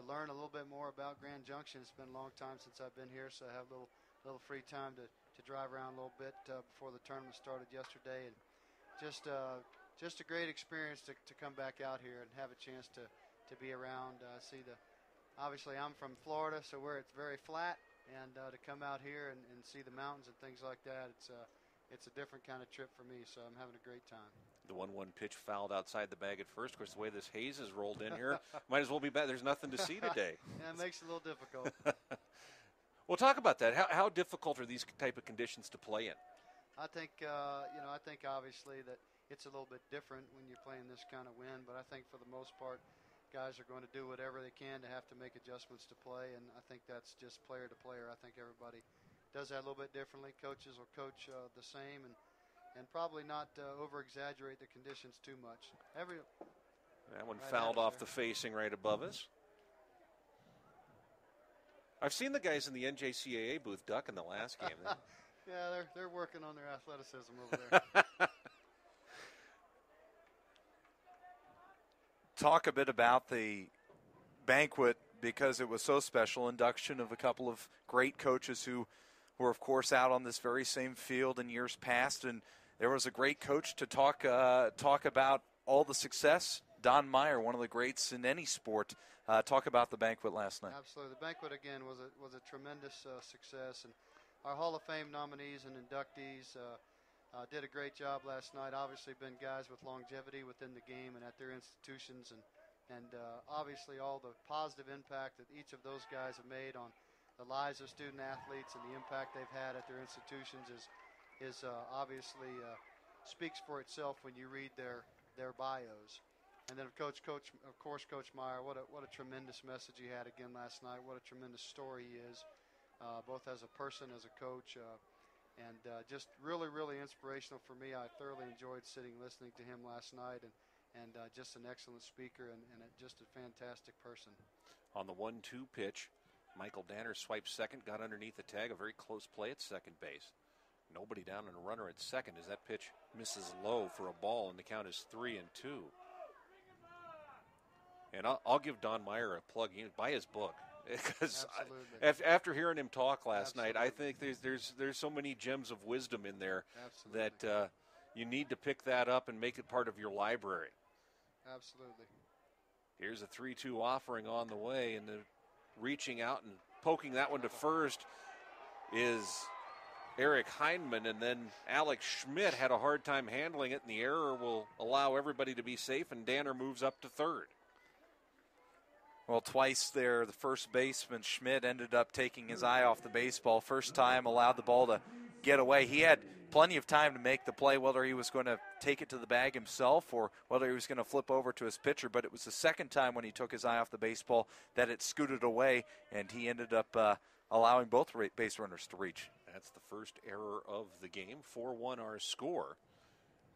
learn a little bit more about Grand Junction. It's been a long time since I've been here, so I have a little free time to drive around a little bit before the tournament started yesterday, and just a great experience to come back out here and have a chance to be around, obviously I'm from Florida, so where it's very flat, and to come out here and see the mountains and things like that, it's a different kind of trip for me, so I'm having a great time. The 1-1 pitch fouled outside the bag at first. Of course, the way this haze has rolled in here, might as well be back. There's nothing to see today. Yeah, it makes it a little difficult. Well, talk about that. How difficult are these type of conditions to play in? I think obviously that it's a little bit different when you're playing this kind of wind, but I think for the most part, guys are going to do whatever they can to have to make adjustments to play, and I think that's just player to player. I think everybody does that a little bit differently. Coaches will coach the same, and probably not over-exaggerate the conditions too much. That one fouled off the facing right above us. I've seen the guys in the NJCAA booth duck in the last game. Yeah, they're working on their athleticism over there. Talk a bit about the banquet, because it was so special. Induction of a couple of great coaches who were, of course, out on this very same field in years past, and there was a great coach to talk about all the success. Don Meyer, one of the greats in any sport. Talk about the banquet last night. Absolutely, the banquet again was a tremendous success, and our Hall of Fame nominees and inductees did a great job last night. Obviously, been guys with longevity within the game and at their institutions, and obviously all the positive impact that each of those guys have made on the lives of student athletes and the impact they've had at their institutions is obviously speaks for itself when you read their bios. And then, of course, Coach Meyer, what a tremendous message he had again last night. What a tremendous story he is, both as a person, as a coach, and just really, really inspirational for me. I thoroughly enjoyed sitting listening to him last night, and just an excellent speaker and just a fantastic person. On the 1-2 pitch, Michael Danner swiped second, got underneath the tag. A very close play at second base. Nobody down and a runner at second as that pitch misses low for a ball, and the count is 3-2. And I'll give Don Meyer a plug. Buy his book, because after hearing him talk last night, I think there's so many gems of wisdom in there that you need to pick that up and make it part of your library. Absolutely. Here's a 3-2 offering on the way, and reaching out and poking that one to first is Eric Hindman, and then Alex Schmidt had a hard time handling it, and the error will allow everybody to be safe, and Danner moves up to third. Well, twice there, the first baseman, Schmidt, ended up taking his eye off the baseball. First time, allowed the ball to get away. He had plenty of time to make the play, whether he was going to take it to the bag himself or whether he was going to flip over to his pitcher. But it was the second time when he took his eye off the baseball that it scooted away, and he ended up allowing both base runners to reach. That's the first error of the game. 4-1 our score.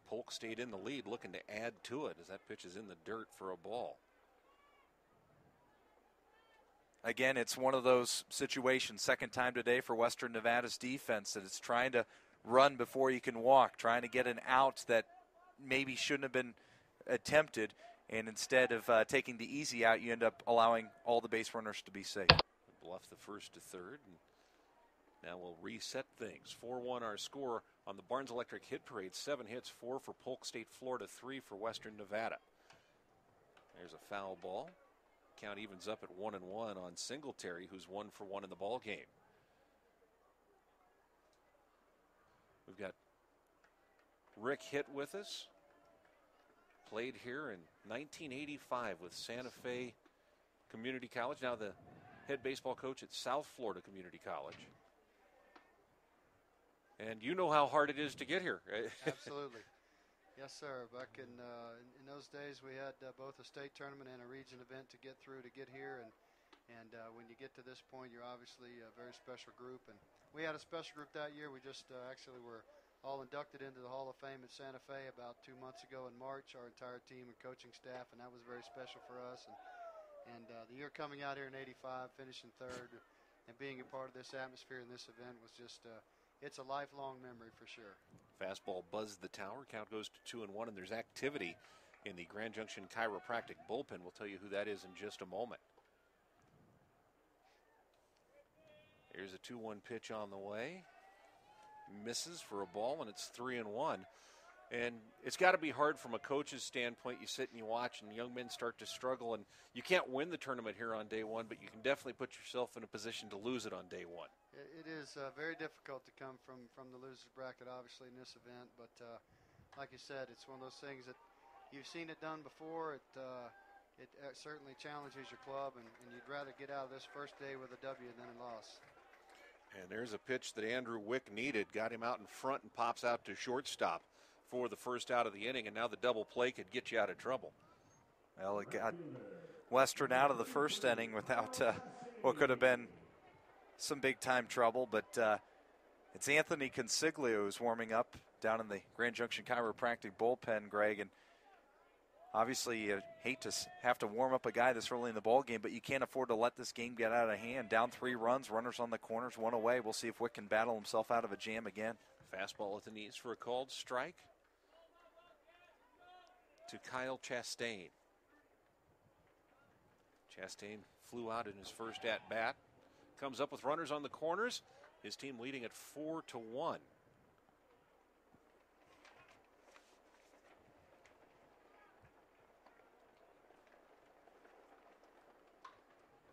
Polk stayed in the lead, looking to add to it as that pitch is in the dirt for a ball. again, it's one of those situations, second time today for Western Nevada's defense, that it's trying to run before you can walk, trying to get an out that maybe shouldn't have been attempted, and instead of taking the easy out, you end up allowing all the base runners to be safe. Bluff the first to third, and now we'll reset things. 4-1 our score on the Barnes Electric hit parade. 7 hits, 4 for Polk State, Florida, 3 for Western Nevada. There's a foul ball. Count evens up at 1-1 on Singletary, who's 1 for 1 in the ball game. We've got Rick Hitt with us. Played here in 1985 with Santa Fe Community College. Now the head baseball coach at South Florida Community College. And you know how hard it is to get here. Absolutely. Yes, sir. Back in those days, we had both a state tournament and a region event to get through to get here. And when you get to this point, you're obviously a very special group. And we had a special group that year. We just actually were all inducted into the Hall of Fame at Santa Fe about 2 months ago in March, our entire team and coaching staff, and that was very special for us. And the year coming out here in '85, finishing third, and being a part of this atmosphere in this event was just it's a lifelong memory for sure. Fastball buzzed the tower. Count goes to 2-1, and there's activity in the Grand Junction Chiropractic bullpen. We'll tell you who that is in just a moment. Here's a 2-1 pitch on the way. Misses for a ball, and it's 3-1. And it's got to be hard from a coach's standpoint. You sit and you watch, and young men start to struggle, and you can't win the tournament here on day one, but you can definitely put yourself in a position to lose it on day one. It is very difficult to come from the loser's bracket, obviously, in this event. But like you said, it's one of those things that you've seen it done before. It certainly challenges your club, and you'd rather get out of this first day with a W than a loss. And there's a pitch that Andrew Wick needed. Got him out in front and pops out to shortstop for the first out of the inning. And now the double play could get you out of trouble. Well, it got Western out of the first inning without what could have been some big-time trouble. But it's Anthony Consiglio who's warming up down in the Grand Junction Chiropractic bullpen, Greg. And obviously, you hate to have to warm up a guy this early in the ball game, but you can't afford to let this game get out of hand. Down 3 runs, runners on the corners, 1 away. We'll see if Wick can battle himself out of a jam again. Fastball at the knees for a called strike to Kyle Chastain. Chastain flew out in his first at-bat. Comes up with runners on the corners. His team leading at 4-1.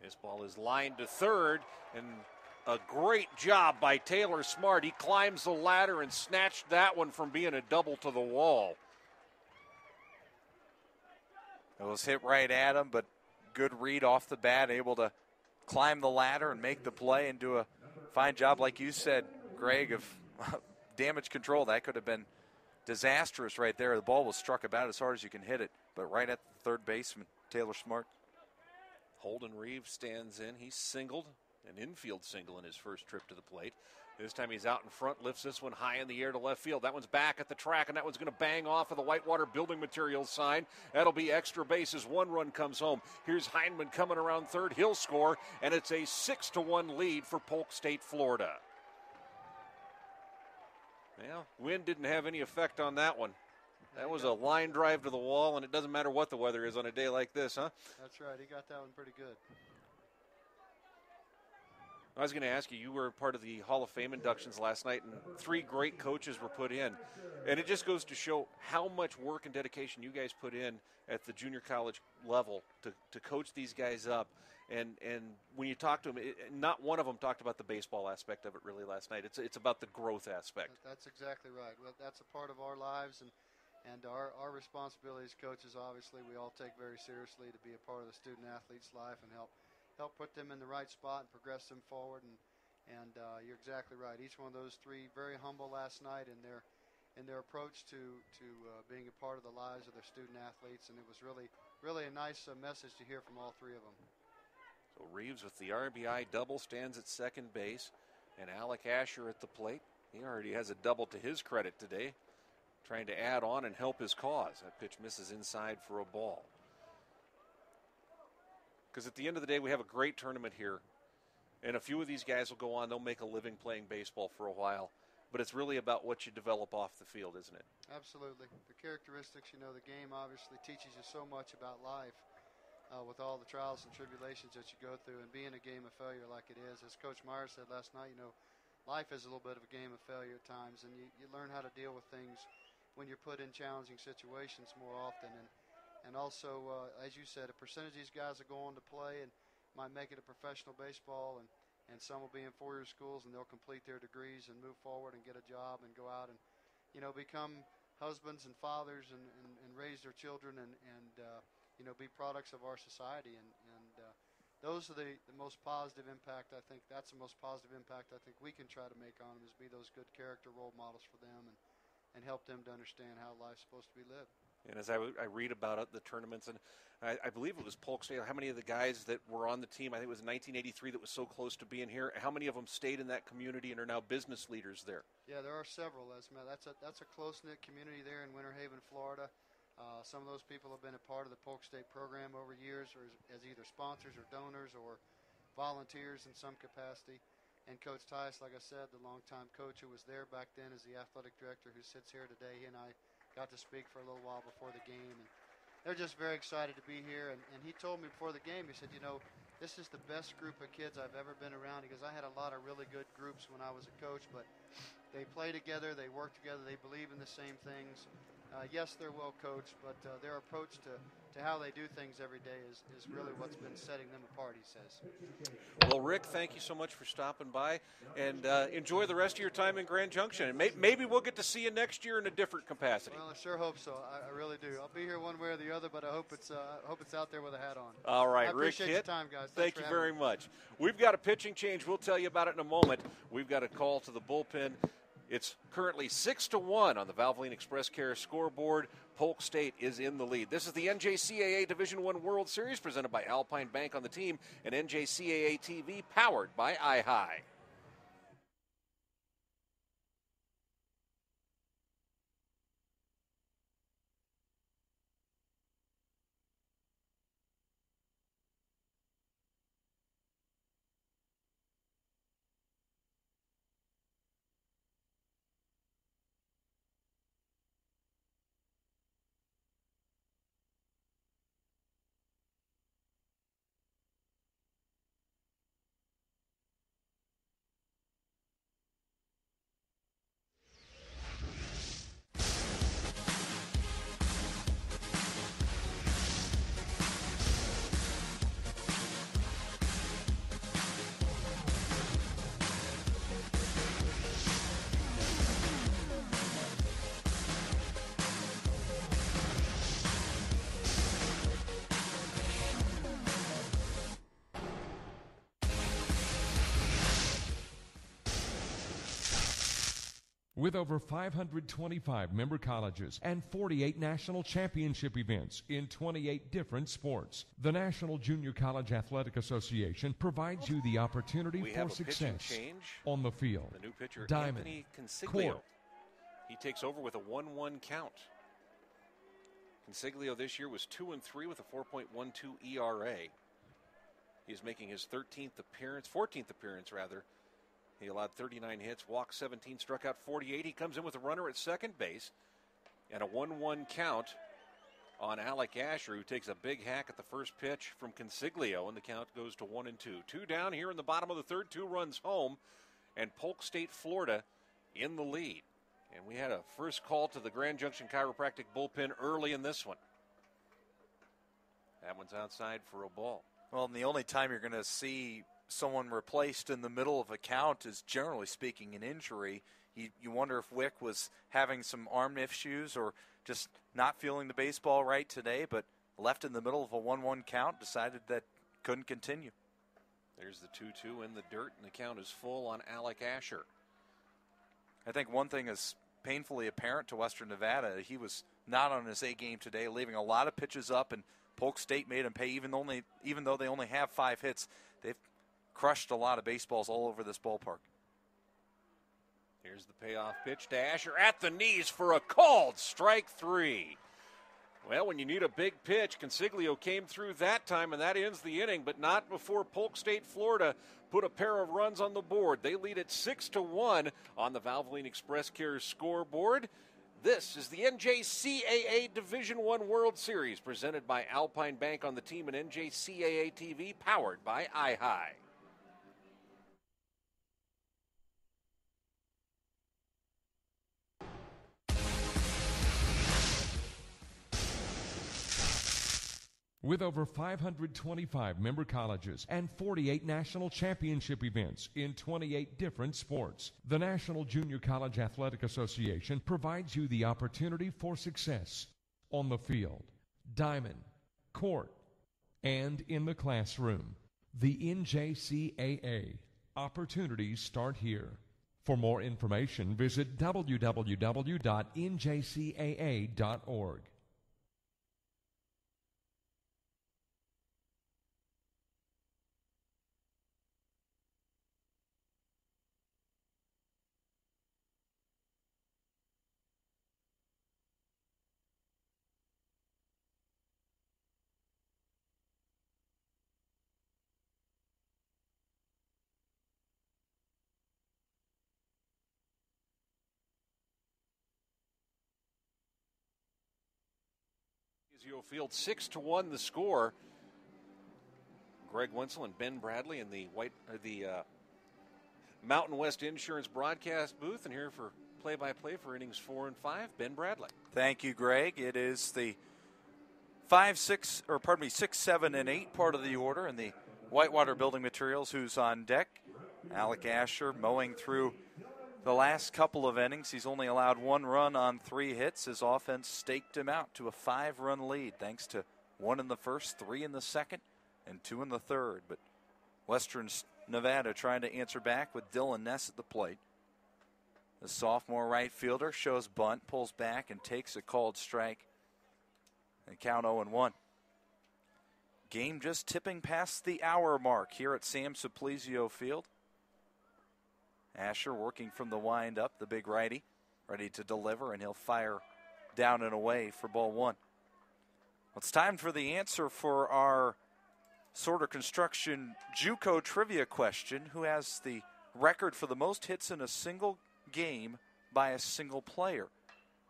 This ball is lined to third, and a great job by Taylor Smart. He climbs the ladder and snatched that one from being a double to the wall. It was hit right at him, but good read off the bat, able to climb the ladder and make the play and do a fine job, like you said, Greg, of damage control. That could have been disastrous right there. The ball was struck about as hard as you can hit it, but right at the third baseman, Taylor Smart. Holden Reeves stands in. He's singled, an infield single in his first trip to the plate. This time he's out in front, lifts this one high in the air to left field. That one's back at the track, and that one's going to bang off of the Whitewater Building Materials sign. That'll be extra bases. 1 run comes home. Here's Heinman coming around third. He'll score, and it's a 6-1 lead for Polk State, Florida. Well, wind didn't have any effect on that one. That was a line drive to the wall, and it doesn't matter what the weather is on a day like this, huh? That's right. He got that one pretty good. I was going to ask you, you were part of the Hall of Fame inductions last night, and 3 great coaches were put in. And it just goes to show how much work and dedication you guys put in at the junior college level to coach these guys up. And when you talk to them, not one of them talked about the baseball aspect of it really last night. It's about the growth aspect. That's exactly right. Well, that's a part of our lives, and our responsibility as coaches, obviously, we all take very seriously to be a part of the student-athlete's life and help put them in the right spot and progress them forward. And you're exactly right. Each one of those 3 very humble last night in their approach to being a part of the lives of their student-athletes, and it was really a nice message to hear from all 3 of them. So Reeves with the RBI double stands at second base, and Alec Asher at the plate. He already has a double to his credit today, trying to add on and help his cause. That pitch misses inside for a ball. Because at the end of the day, we have a great tournament here. And a few of these guys will go on. They'll make a living playing baseball for a while. But it's really about what you develop off the field, isn't it? Absolutely. The characteristics, the game obviously teaches you so much about life with all the trials and tribulations that you go through. And being a game of failure like it is, as Coach Meyer said last night, life is a little bit of a game of failure at times. And you learn how to deal with things when you're put in challenging situations more often. And also, as you said, a percentage of these guys will go on to play and might make it a professional baseball, and some will be in four-year schools, and they'll complete their degrees and move forward and get a job and go out and, become husbands and fathers and raise their children and be products of our society. And those are the most positive impact, I think. That's the most positive impact I think we can try to make on them, is be those good character role models for them and help them to understand how life's supposed to be lived. And as I read about it, the tournaments, and I believe it was Polk State, how many of the guys that were on the team, I think it was 1983 that was so close to being here, how many of them stayed in that community and are now business leaders there? Yeah, there are several, Esma. That's a close-knit community there in Winter Haven, Florida. Some of those people have been a part of the Polk State program over years, or as either sponsors or donors or volunteers in some capacity. And Coach Tice, like I said, the longtime coach who was there back then as the athletic director who sits here today, he and I got to speak for a little while before the game. And they're just very excited to be here. And he told me before the game, he said, this is the best group of kids I've ever been around. Because I had a lot of really good groups when I was a coach, but they play together, they work together, they believe in the same things. Yes, they're well coached, but their approach to how they do things every day is really what's been setting them apart, he says. Well, Rick, thank you so much for stopping by, and enjoy the rest of your time in Grand Junction. And maybe we'll get to see you next year in a different capacity. Well, I sure hope so. I really do. I'll be here one way or the other, but I hope it's out there with a hat on. All right, I appreciate Rick your time, guys. Thank you very much. We've got a pitching change. We'll tell you about it in a moment. We've got a call to the bullpen. It's currently 6-1 on the Valvoline Express Care scoreboard. Polk State is in the lead. This is the NJCAA Division I World Series presented by Alpine Bank on the team and NJCAA TV powered by iHigh. With over 525 member colleges and 48 national championship events in 28 different sports, the National Junior College Athletic Association provides you the opportunity for success on the field. The new pitcher, diamond, Anthony Consiglio. court. He takes over with a 1-1 count. Consiglio this year was 2-3 with a 4.12 ERA. He's making his 14th appearance. He allowed 39 hits, walked 17, struck out 48. He comes in with a runner at second base and a 1-1 count on Alec Asher, who takes a big hack at the first pitch from Consiglio, and the count goes to 1-2. Two down here in the bottom of the third, 2 runs home, and Polk State, Florida in the lead. And we had a first call to the Grand Junction Chiropractic bullpen early in this one. That one's outside for a ball. Well, and the only time you're going to see someone replaced in the middle of a count is, generally speaking, an injury. You wonder if Wick was having some arm issues or just not feeling the baseball right today, but left in the middle of a 1-1 count, decided that couldn't continue. There's the 2-2 in the dirt, and the count is full on Alec Asher. I think one thing is painfully apparent to Western Nevada. He was not on his A game today, leaving a lot of pitches up, and Polk State made him pay, even though they only have 5 hits. They've crushed a lot of baseballs all over this ballpark. Here's the payoff pitch to Asher at the knees for a called strike 3. Well, when you need a big pitch, Consiglio came through that time, and that ends the inning, but not before Polk State, Florida put a pair of runs on the board. They lead it 6-1 on the Valvoline Express Care scoreboard. This is the NJCAA Division I World Series, presented by Alpine Bank on the team and NJCAA TV, powered by iHigh. With over 525 member colleges and 48 national championship events in 28 different sports, the National Junior College Athletic Association provides you the opportunity for success on the field, diamond, court, and in the classroom. The NJCAA. Opportunities start here. For more information, visit www.njcaa.org. Field 6-1 the score. Greg Wenzel and Ben Bradley in the Mountain West Insurance broadcast booth, and here for play-by-play for innings 4 and 5, Ben Bradley. Thank you, Greg. It is the 6, 7, and 8 part of the order, and the Whitewater Building Materials who's on deck. Alec Asher mowing through the last couple of innings. He's only allowed 1 run on 3 hits. His offense staked him out to a 5-run lead, thanks to 1 in the first, 3 in the second, and 2 in the third. But Western Nevada trying to answer back with Dylan Ness at the plate. The sophomore right fielder shows bunt, pulls back, and takes a called strike. And count 0-1. Game just tipping past the hour mark here at Sam Simplesio Field. Asher working from the wind-up, the big righty, ready to deliver, and he'll fire down and away for ball 1. Well, it's time for the answer for our Sorter Construction JUCO trivia question. Who has the record for the most hits in a single game by a single player?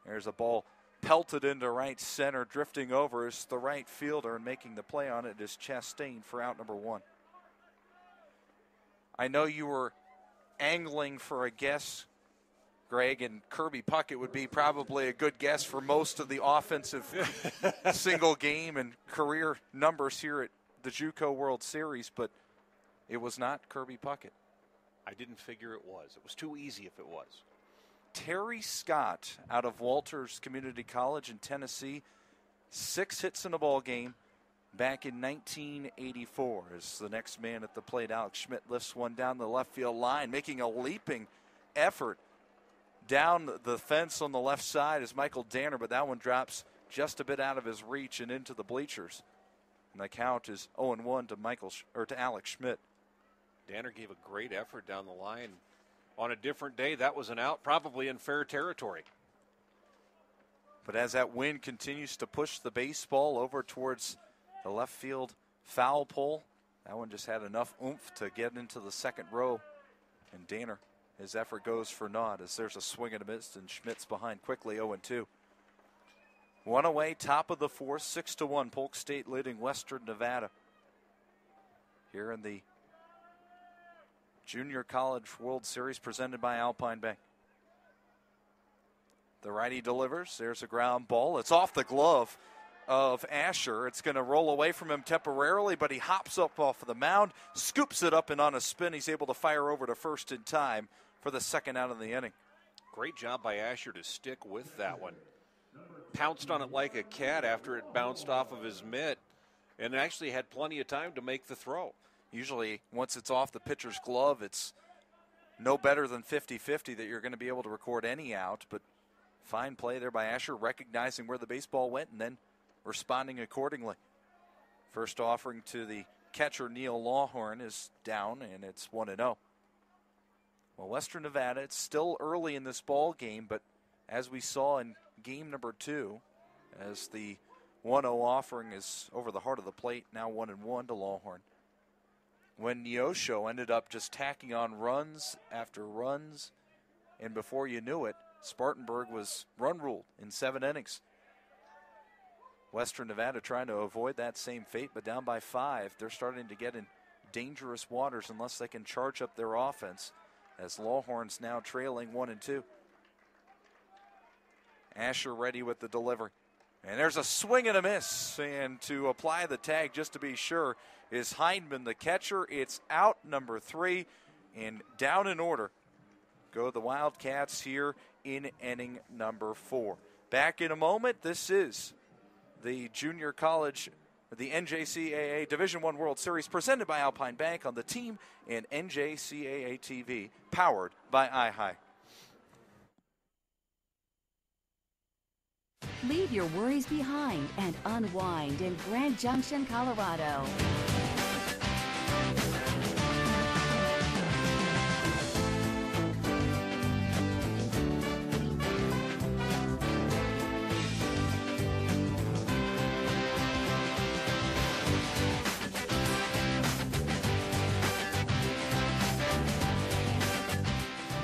There's a ball pelted into right center, drifting over is the right fielder, and making the play on it is Chastain for out number 1. I know you were angling for a guess, Greg, and Kirby Puckett would be probably a good guess for most of the offensive single game and career numbers here at the JUCO World Series, but it was not Kirby Puckett. I didn't figure it was. It was too easy if it was. Terry Scott out of Walters Community College in Tennessee, 6 hits in a ball game back in 1984. As the next man at the plate, Alex Schmidt, lifts one down the left field line, making a leaping effort down the fence on the left side is Michael Danner, but that one drops just a bit out of his reach and into the bleachers. And the count is 0-1 to Alex Schmidt. Danner gave a great effort down the line. On a different day, that was an out, probably in fair territory. But as that wind continues to push the baseball over towards the left field foul pole, that one just had enough oomph to get into the second row. And Danner, his effort goes for naught as there's a swing and a miss, and Schmidt's behind quickly, 0-2. One away, top of the fourth, 6-1. Polk State leading Western Nevada here in the Junior College World Series presented by Alpine Bank. The righty delivers. There's a ground ball. It's off the glove of Asher. It's going to roll away from him temporarily, but he hops up off of the mound, scoops it up, and on a spin, he's able to fire over to first in time for the second out of the inning. Great job by Asher to stick with that one. Pounced on it like a cat after it bounced off of his mitt, and actually had plenty of time to make the throw. Usually, once it's off the pitcher's glove, it's no better than 50-50 that you're going to be able to record any out. But fine play there by Asher, recognizing where the baseball went and then responding accordingly. First offering to the catcher, Neil Lawhorn, is down, and it's 1-0. Well, Western Nevada, it's still early in this ball game, but as we saw in game number 2, as the 1-0 offering is over the heart of the plate, now 1-1 to Lawhorn. When Neosho ended up just tacking on runs after runs, and before you knew it, Spartanburg was run ruled in 7 innings. Western Nevada trying to avoid that same fate, but down by 5. They're starting to get in dangerous waters unless they can charge up their offense, as Lawhorn's now trailing 1-2. Asher ready with the delivery. And there's a swing and a miss. And to apply the tag, just to be sure, is Hindman, the catcher. It's out, number 3, and down in order go the Wildcats here in inning number 4. Back in a moment. This is the Junior College, the NJCAA Division I World Series presented by Alpine Bank on the team and NJCAA TV, powered by iHigh. Leave your worries behind and unwind in Grand Junction, Colorado.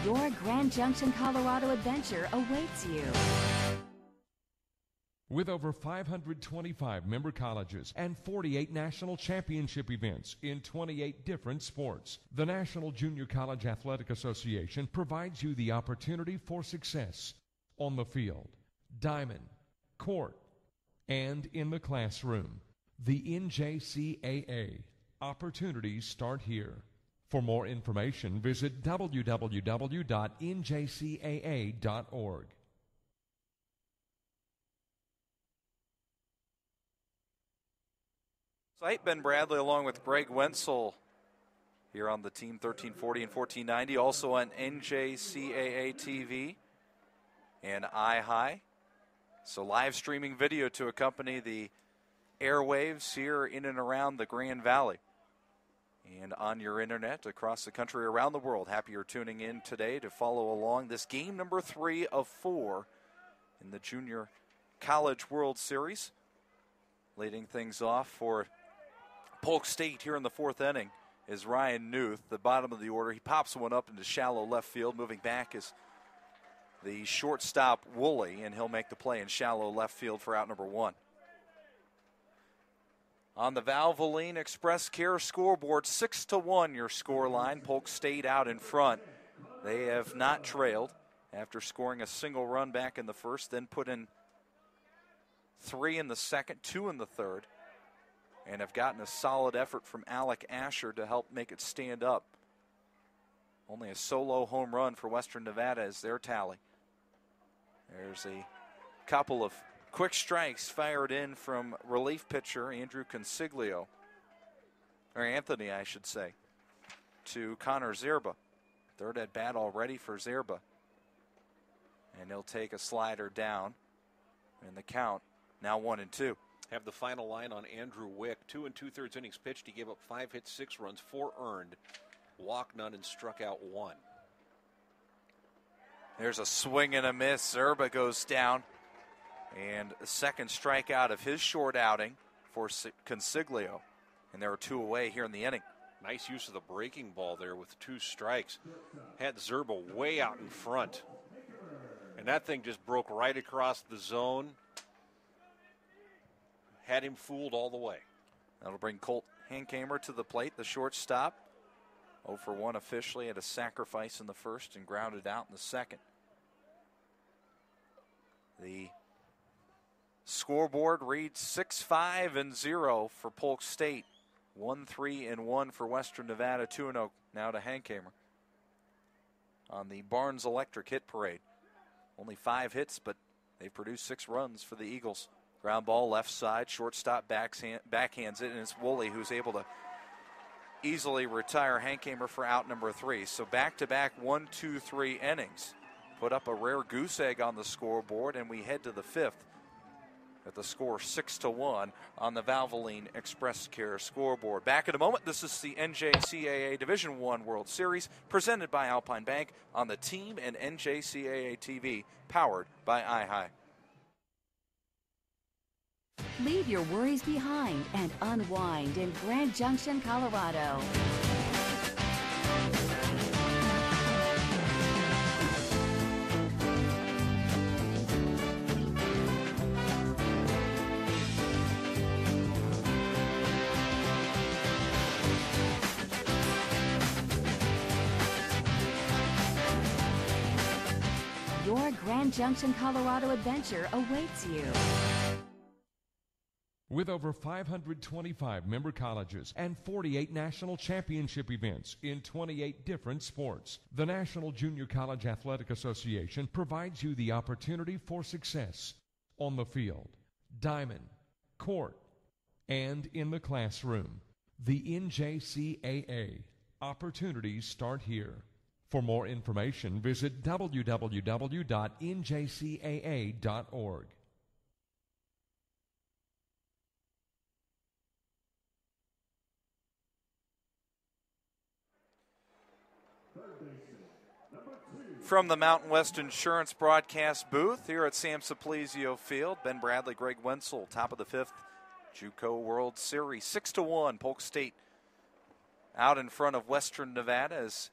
Your Grand Junction, Colorado adventure awaits you. With over 525 member colleges and 48 national championship events in 28 different sports, the National Junior College Athletic Association provides you the opportunity for success on the field, diamond, court, and in the classroom. The NJCAA. Opportunities start here. For more information, visit www.njcaa.org. Site Ben Bradley along with Greg Wenzel here on the team 1340 and 1490. Also on NJCAA TV and iHigh. So live streaming video to accompany the airwaves here in and around the Grand Valley. And on your internet across the country, around the world. Happy you're tuning in today to follow along this game number 3 of 4 in the Junior College World Series. Leading things off for Polk State here in the 4th inning is Ryan Newth, the bottom of the order. He pops one up into shallow left field. Moving back is the shortstop Woolley, and he'll make the play in shallow left field for out number 1. On the Valvoline Express Care scoreboard, 6-1 your score line. Polk State out in front. They have not trailed after scoring a single run back in the first, then put in 3 in the second, 2 in the third, and have gotten a solid effort from Alec Asher to help make it stand up. Only a solo home run for Western Nevada is their tally. There's a couple of quick strikes fired in from relief pitcher Andrew Consiglio, or Anthony, I should say, to Connor Zerba. Third at bat already for Zerba. And he'll take a slider down in the count. Now 1-2. Have the final line on Andrew Wick. 2 2/3 innings pitched. He gave up 5 hits, 6 runs, 4 earned, walked none, and struck out 1. There's a swing and a miss. Zerba goes down. And a second strikeout of his short outing for Consiglio. And there are 2 away here in the inning. Nice use of the breaking ball there with 2 strikes. Had Zerba way out in front. And that thing just broke right across the zone. Had him fooled all the way. That'll bring Colt Hankamer to the plate, the shortstop. 0 for 1 officially, had a sacrifice in the first and grounded out in the second. The scoreboard reads 6-5-0 for Polk State. 1-3-1 for Western Nevada. 2-0 now to Hankamer on the Barnes Electric hit parade. Only 5 hits, but they've produced 6 runs for the Eagles. Ground ball left side, shortstop backhands it, and it's Woolley who's able to easily retire Hankamer for out number 3. So back-to-back 1-2-3 innings. Put up a rare goose egg on the scoreboard, and we head to the 5th at the score 6-1 on the Valvoline Express Care scoreboard. Back in a moment. This is the NJCAA Division I World Series presented by Alpine Bank on the team and NJCAA TV, powered by iHigh. Leave your worries behind and unwind in Grand Junction, Colorado. Your Grand Junction, Colorado adventure awaits you. With over 525 member colleges and 48 national championship events in 28 different sports, the National Junior College Athletic Association provides you the opportunity for success on the field, diamond, court, and in the classroom. The NJCAA. Opportunities start here. For more information, visit www.njcaa.org. From the Mountain West Insurance broadcast booth here at Sam Simplesio Field, Ben Bradley, Greg Wenzel, top of the fifth, JUCO World Series, 6-1. Polk State out in front of Western Nevada as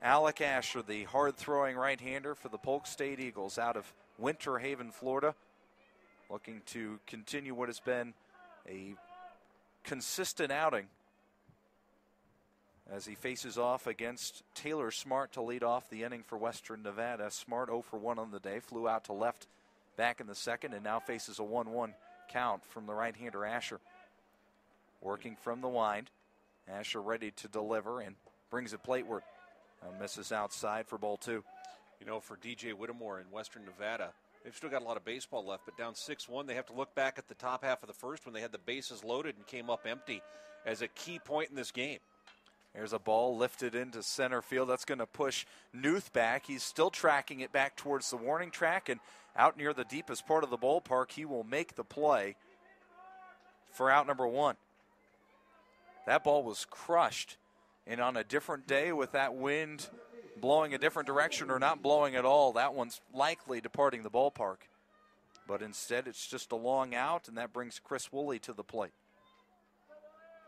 Alec Asher, the hard-throwing right-hander for the Polk State Eagles out of Winter Haven, Florida, looking to continue what has been a consistent outing as he faces off against Taylor Smart to lead off the inning for Western Nevada. Smart 0 for 1 on the day, flew out to left back in the second, and now faces a 1-1 count from the right-hander Asher. Working from the wind, Asher ready to deliver and brings it plateward. Misses outside for ball 2. You know, for DJ Whittemore in Western Nevada, they've still got a lot of baseball left, but down 6-1, they have to look back at the top half of the first when they had the bases loaded and came up empty as a key point in this game. There's a ball lifted into center field. That's going to push Newth back. He's still tracking it back towards the warning track, and out near the deepest part of the ballpark, he will make the play for out number 1. That ball was crushed. And on a different day with that wind blowing a different direction or not blowing at all, that one's likely departing the ballpark. But instead, it's just a long out, and that brings Chris Woolley to the plate.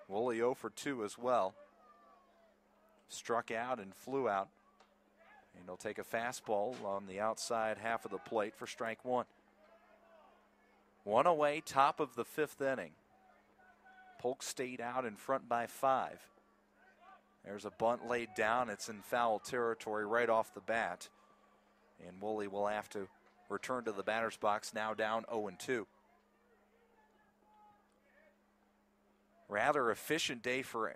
Woolley 0 for 2 as well. Struck out and flew out. And he'll take a fastball on the outside half of the plate for strike 1. 1 away, top of the fifth inning. Polk State out in front by 5. There's a bunt laid down. It's in foul territory right off the bat. And Woolley will have to return to the batter's box, now down 0-2. Rather efficient day for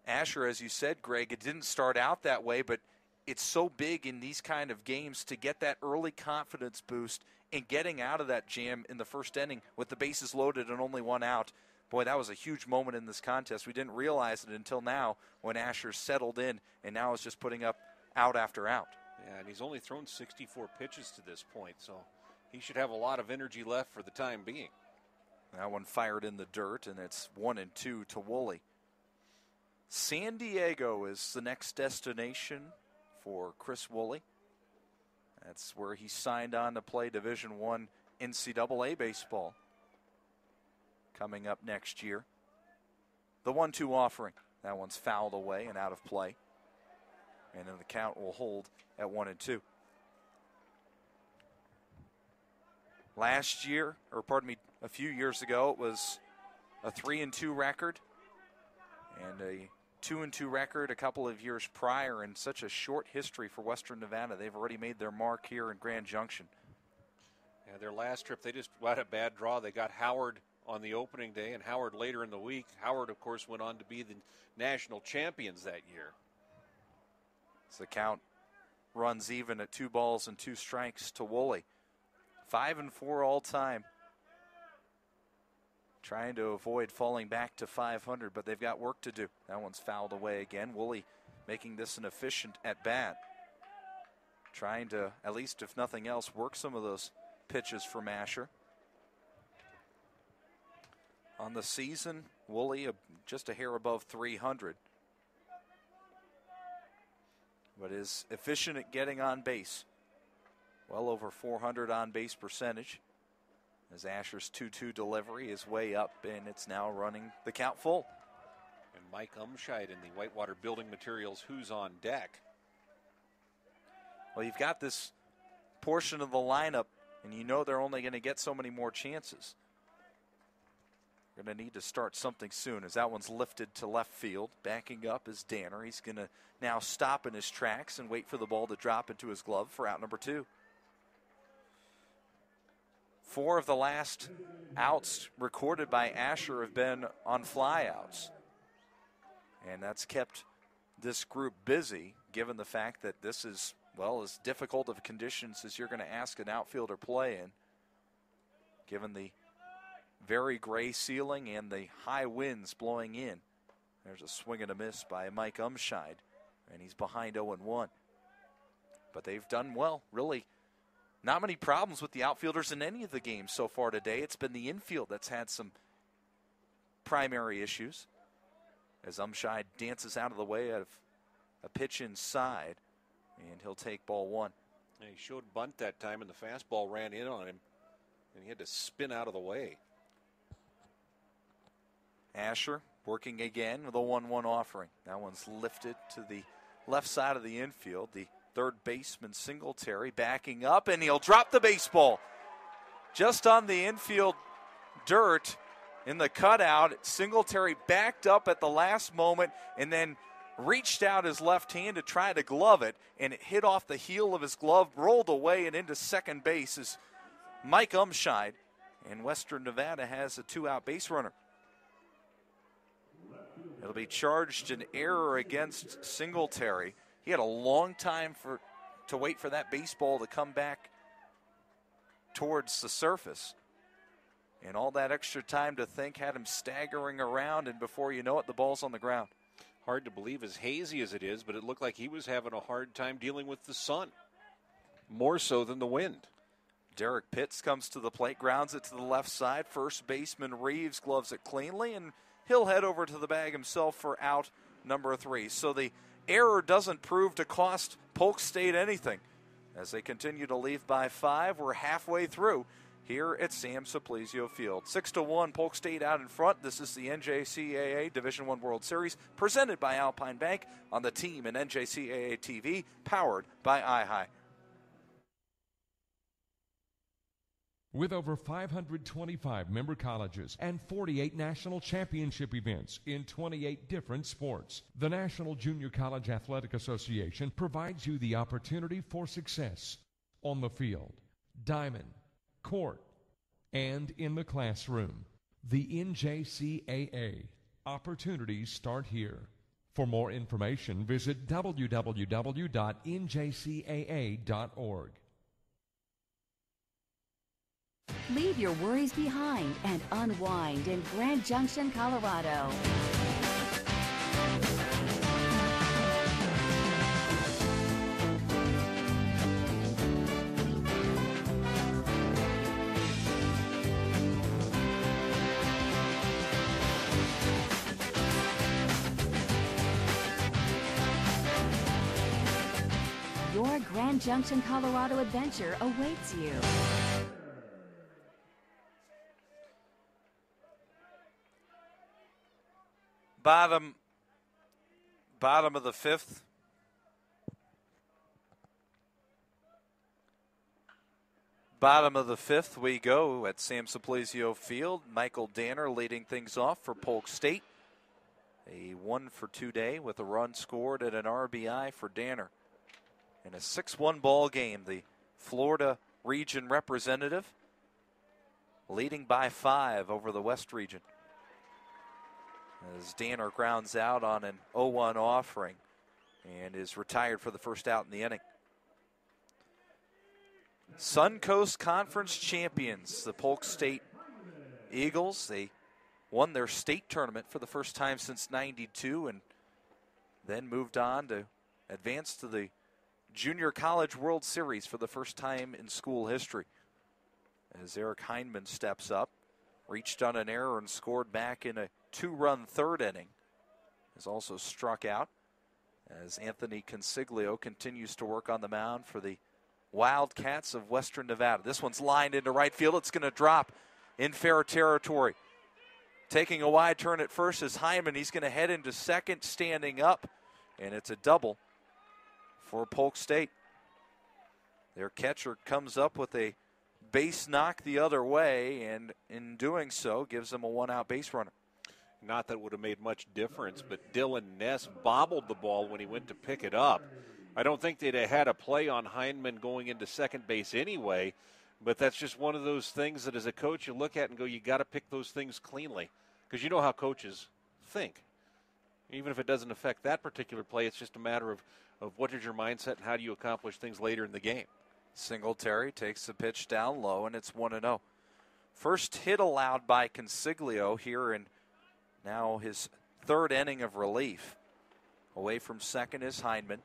Asher, as you said, Greg. It didn't start out that way, but it's so big in these kind of games to get that early confidence boost and getting out of that jam in the first inning with the bases loaded and only 1 out. Boy, that was a huge moment in this contest. We didn't realize it until now when Asher settled in and now is just putting up out after out. Yeah, and he's only thrown 64 pitches to this point, so he should have a lot of energy left for the time being. That one fired in the dirt, and it's 1-2 to Woolley. San Diego is the next destination for Chris Woolley. That's where he signed on to play Division I NCAA baseball coming up next year. The 1-2 offering. That one's fouled away and out of play. And then the count will hold at 1-2. Last year, a few years ago, it was a 3-2 record and a 2-2 record a couple of years prior. In such a short history for Western Nevada, they've already made their mark here in Grand Junction. Yeah, their last trip, they just had a bad draw. They got Howard on the opening day and Howard later in the week. Howard, of course, went on to be the national champions that year. So the count runs even at 2 balls and 2 strikes to Woolley. 5-4 all time. Trying to avoid falling back to 500, but they've got work to do. That one's fouled away again. Woolley making this an efficient at-bat. Trying to, at least if nothing else, work some of those pitches from Asher. On the season, Woolley just a hair above 300. But is efficient at getting on base. Well over 400 on base percentage. as Asher's 2-2 delivery is way up, and it's now running the count full. And Mike Umscheid in the Whitewater Building Materials Who's on Deck. Well, you've got this portion of the lineup, and you know they're only going to get so many more chances. You're going to need to start something soon, as that one's lifted to left field. Backing up is Danner. He's going to now stop in his tracks and wait for the ball to drop into his glove for out number 2. 4 of the last outs recorded by Asher have been on flyouts. And that's kept this group busy, given the fact that this is, well, as difficult of conditions as you're going to ask an outfielder play in, given the very gray ceiling and the high winds blowing in. There's a swing and a miss by Mike Umscheid, and he's behind 0-1. But they've done well, really. Not many problems with the outfielders in any of the games so far today. It's been the infield that's had some primary issues, as Umscheid dances out of the way of a pitch inside, and he'll take ball 1. Yeah, he showed bunt that time, and the fastball ran in on him, and he had to spin out of the way. Asher working again with a 1-1 offering. That one's lifted to the left side of the infield. The third baseman Singletary backing up, and he'll drop the baseball. Just on the infield dirt in the cutout, Singletary backed up at the last moment and then reached out his left hand to try to glove it, and it hit off the heel of his glove, rolled away and into second base as Mike Umscheid, and Western Nevada has a 2-out base runner. It'll be charged an error against Singletary. He had a long time to wait for that baseball to come back towards the surface. And all that extra time to think had him staggering around, and before you know it, the ball's on the ground. Hard to believe, as hazy as it is, but it looked like he was having a hard time dealing with the sun, more so than the wind. Derek Pitts comes to the plate, grounds it to the left side. First baseman Reeves gloves it cleanly, and he'll head over to the bag himself for out number 3. So the error doesn't prove to cost Polk State anything. As they continue to lead by 5, we're halfway through here at Sam Simplesio Field. 6-1, Polk State out in front. This is the NJCAA Division I World Series, presented by Alpine Bank on the Team and NJCAA TV, powered by iHigh. With over 525 member colleges and 48 national championship events in 28 different sports, the National Junior College Athletic Association provides you the opportunity for success on the field, diamond, court, and in the classroom. The NJCAA. Opportunities start here. For more information, visit www.njcaa.org. Leave your worries behind and unwind in Grand Junction, Colorado. Your Grand Junction, Colorado adventure awaits you. Bottom of the 5th. Bottom of the 5th we go at Sam Simplesio Field. Michael Danner leading things off for Polk State. A 1-for-2 day with a run scored and an RBI for Danner. In a 6-1 ball game, the Florida region representative leading by 5 over the West region. As Danner grounds out on an 0-1 offering and is retired for the first out in the inning. Suncoast Conference champions, the Polk State Eagles. They won their state tournament for the first time since '92 and then moved on to advance to the Junior College World Series for the first time in school history. As Eric Heinman steps up, reached on an error and scored back in a 2-run third inning. Is also struck out as Anthony Consiglio continues to work on the mound for the Wildcats of Western Nevada. This one's lined into right field. It's going to drop in fair territory. Taking a wide turn at first is Hyman. He's going to head into second, standing up, and it's a double for Polk State. Their catcher comes up with a base knock the other way, and in doing so, gives them a one-out base runner. Not that it would have made much difference, but Dylan Ness bobbled the ball when he went to pick it up. I don't think they'd have had a play on Hyman going into second base anyway, but that's just one of those things that as a coach you look at and go, you got to pick those things cleanly, because you know how coaches think. Even if it doesn't affect that particular play, it's just a matter of what is your mindset and how do you accomplish things later in the game. Singletary takes the pitch down low, and it's 1-0. First hit allowed by Consiglio here in now his third inning of relief. Away from second is Hyman.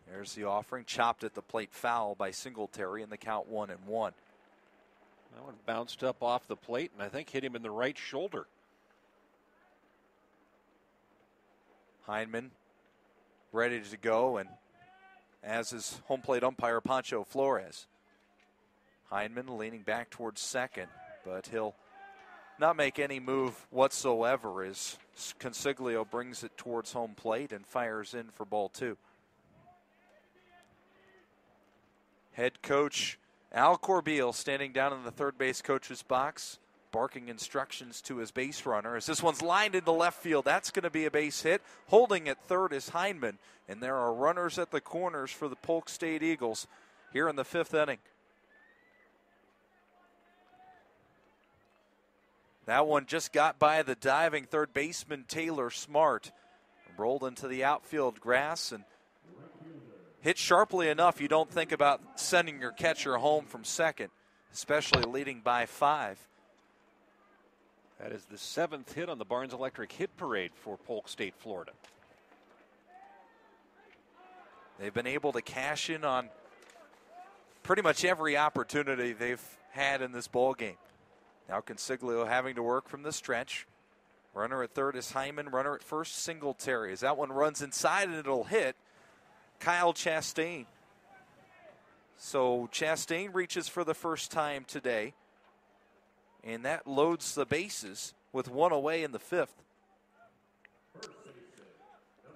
There's the offering, chopped at the plate, foul by Singletary, and the count 1-1. That one bounced up off the plate and I think hit him in the right shoulder. Hyman ready to go, and as is home plate umpire Pancho Flores. Hyman leaning back towards second, but he'll not make any move whatsoever as Consiglio brings it towards home plate and fires in for ball 2. Head coach Al Corbeil standing down in the third base coach's box, barking instructions to his base runner as this one's lined into left field. That's going to be a base hit. Holding at third is Hyman, and there are runners at the corners for the Polk State Eagles here in the 5th inning. That one just got by the diving third baseman Taylor Smart, rolled into the outfield grass and hit sharply enough you don't think about sending your catcher home from second, especially leading by 5. That is the 7th hit on the Barnes Electric hit parade for Polk State, Florida. They've been able to cash in on pretty much every opportunity they've had in this ball game. Now Consiglio having to work from the stretch. Runner at third is Hyman. Runner at first, Singletary. As that one runs inside and it'll hit Kyle Chastain. So Chastain reaches for the first time today, and that loads the bases with one away in the 5th.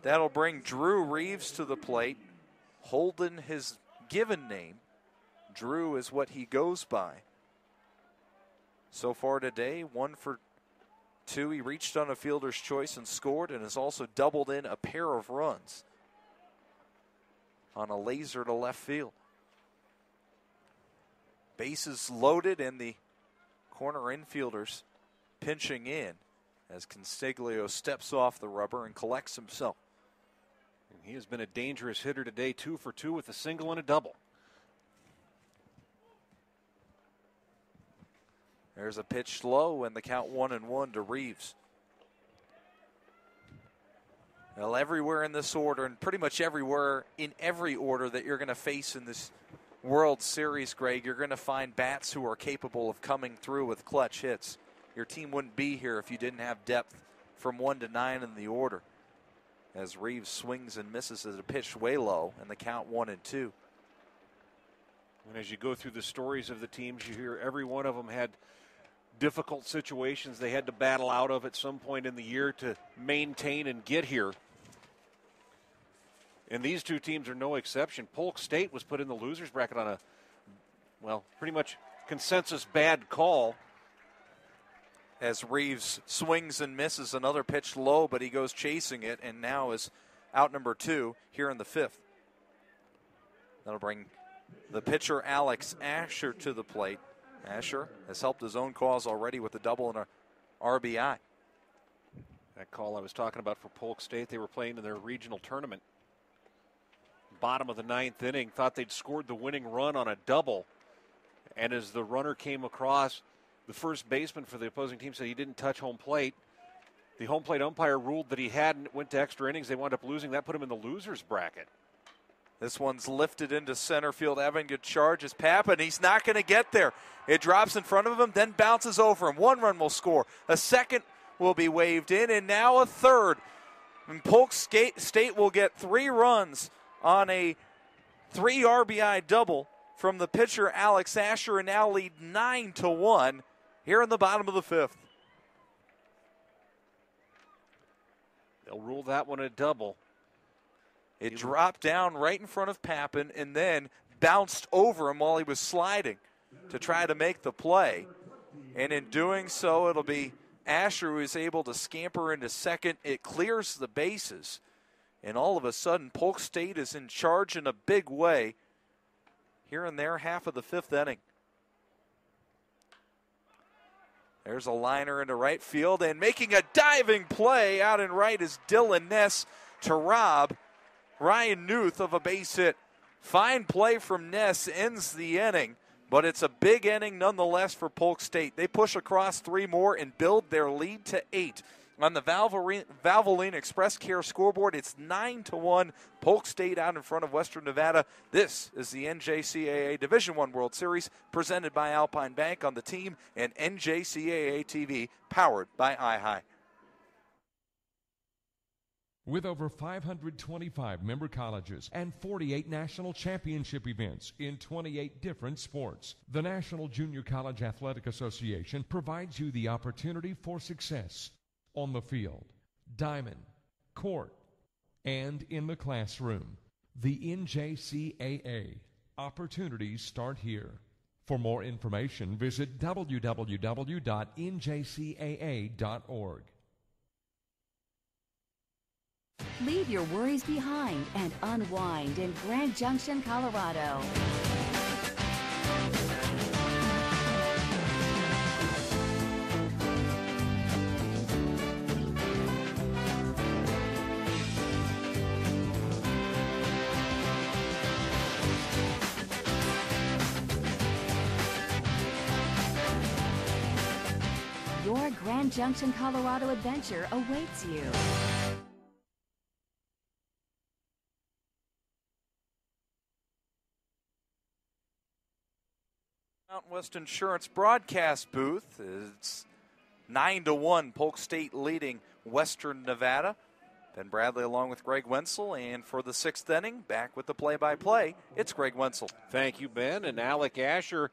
That'll bring Drew Reeves to the plate, holding his given name. Drew is what he goes by. So far today, 1 for 2. He reached on a fielder's choice and scored, and has also doubled in a pair of runs on a laser to left field. Bases loaded, and the corner infielders pinching in as Consiglio steps off the rubber and collects himself. And he has been a dangerous hitter today, 2 for 2 with a single and a double. There's a pitch low, and the count 1-1 to Reeves. Well, everywhere in this order, and pretty much everywhere in every order that you're going to face in this World Series, Greg, you're going to find bats who are capable of coming through with clutch hits. Your team wouldn't be here if you didn't have depth from 1 to 9 in the order. As Reeves swings and misses at a pitch way low, and the count 1-2. And as you go through the stories of the teams, you hear every one of them had difficult situations they had to battle out of at some point in the year to maintain and get here. And these two teams are no exception. Polk State was put in the loser's bracket on a, pretty much consensus bad call. As Reeves swings and misses another pitch low, but he goes chasing it, and now is out number 2 here in the 5th. That'll bring the pitcher Alex Asher to the plate. Asher has helped his own cause already with a double and a RBI. That call I was talking about for Polk State, they were playing in their regional tournament. Bottom of the 9th inning, thought they'd scored the winning run on a double. And as the runner came across, the first baseman for the opposing team said he didn't touch home plate. The home plate umpire ruled that he hadn't, went to extra innings. They wound up losing. That put him in the loser's bracket. This one's lifted into center field. Evan good charge is Papa, and he's not going to get there. It drops in front of him, then bounces over him. 1 run will score. A second will be waved in, and now a third. And Polk State will get 3 runs on a 3 RBI double from the pitcher Alex Asher, and now lead 9-1 here in the bottom of the 5th. They'll rule that one a double. It dropped down right in front of Papin and then bounced over him while he was sliding to try to make the play. And in doing so, it'll be Asher who is able to scamper into second. It clears the bases. And all of a sudden, Polk State is in charge in a big way here in their half of the 5th inning. There's a liner into right field, and making a diving play out in right is Dylan Ness to rob Ryan Newth of a base hit. Fine play from Ness ends the inning, but it's a big inning nonetheless for Polk State. They push across 3 more and build their lead to 8. On the Valvoline Express Care scoreboard, it's 9-1. Polk State out in front of Western Nevada. This is the NJCAA Division I World Series presented by Alpine Bank on the team and NJCAA TV, powered by iHigh. With over 525 member colleges and 48 national championship events in 28 different sports, the National Junior College Athletic Association provides you the opportunity for success on the field, diamond, court, and in the classroom. The NJCAA. Opportunities start here. For more information, visit www.njcaa.org. Leave your worries behind and unwind in Grand Junction, Colorado. Your Grand Junction, Colorado adventure awaits you. Mountain West Insurance broadcast booth. It's 9-1, Polk State leading Western Nevada. Ben Bradley along with Greg Wenzel, and for the 6th inning, back with the play-by-play, it's Greg Wenzel. Thank you, Ben. And Alec Asher,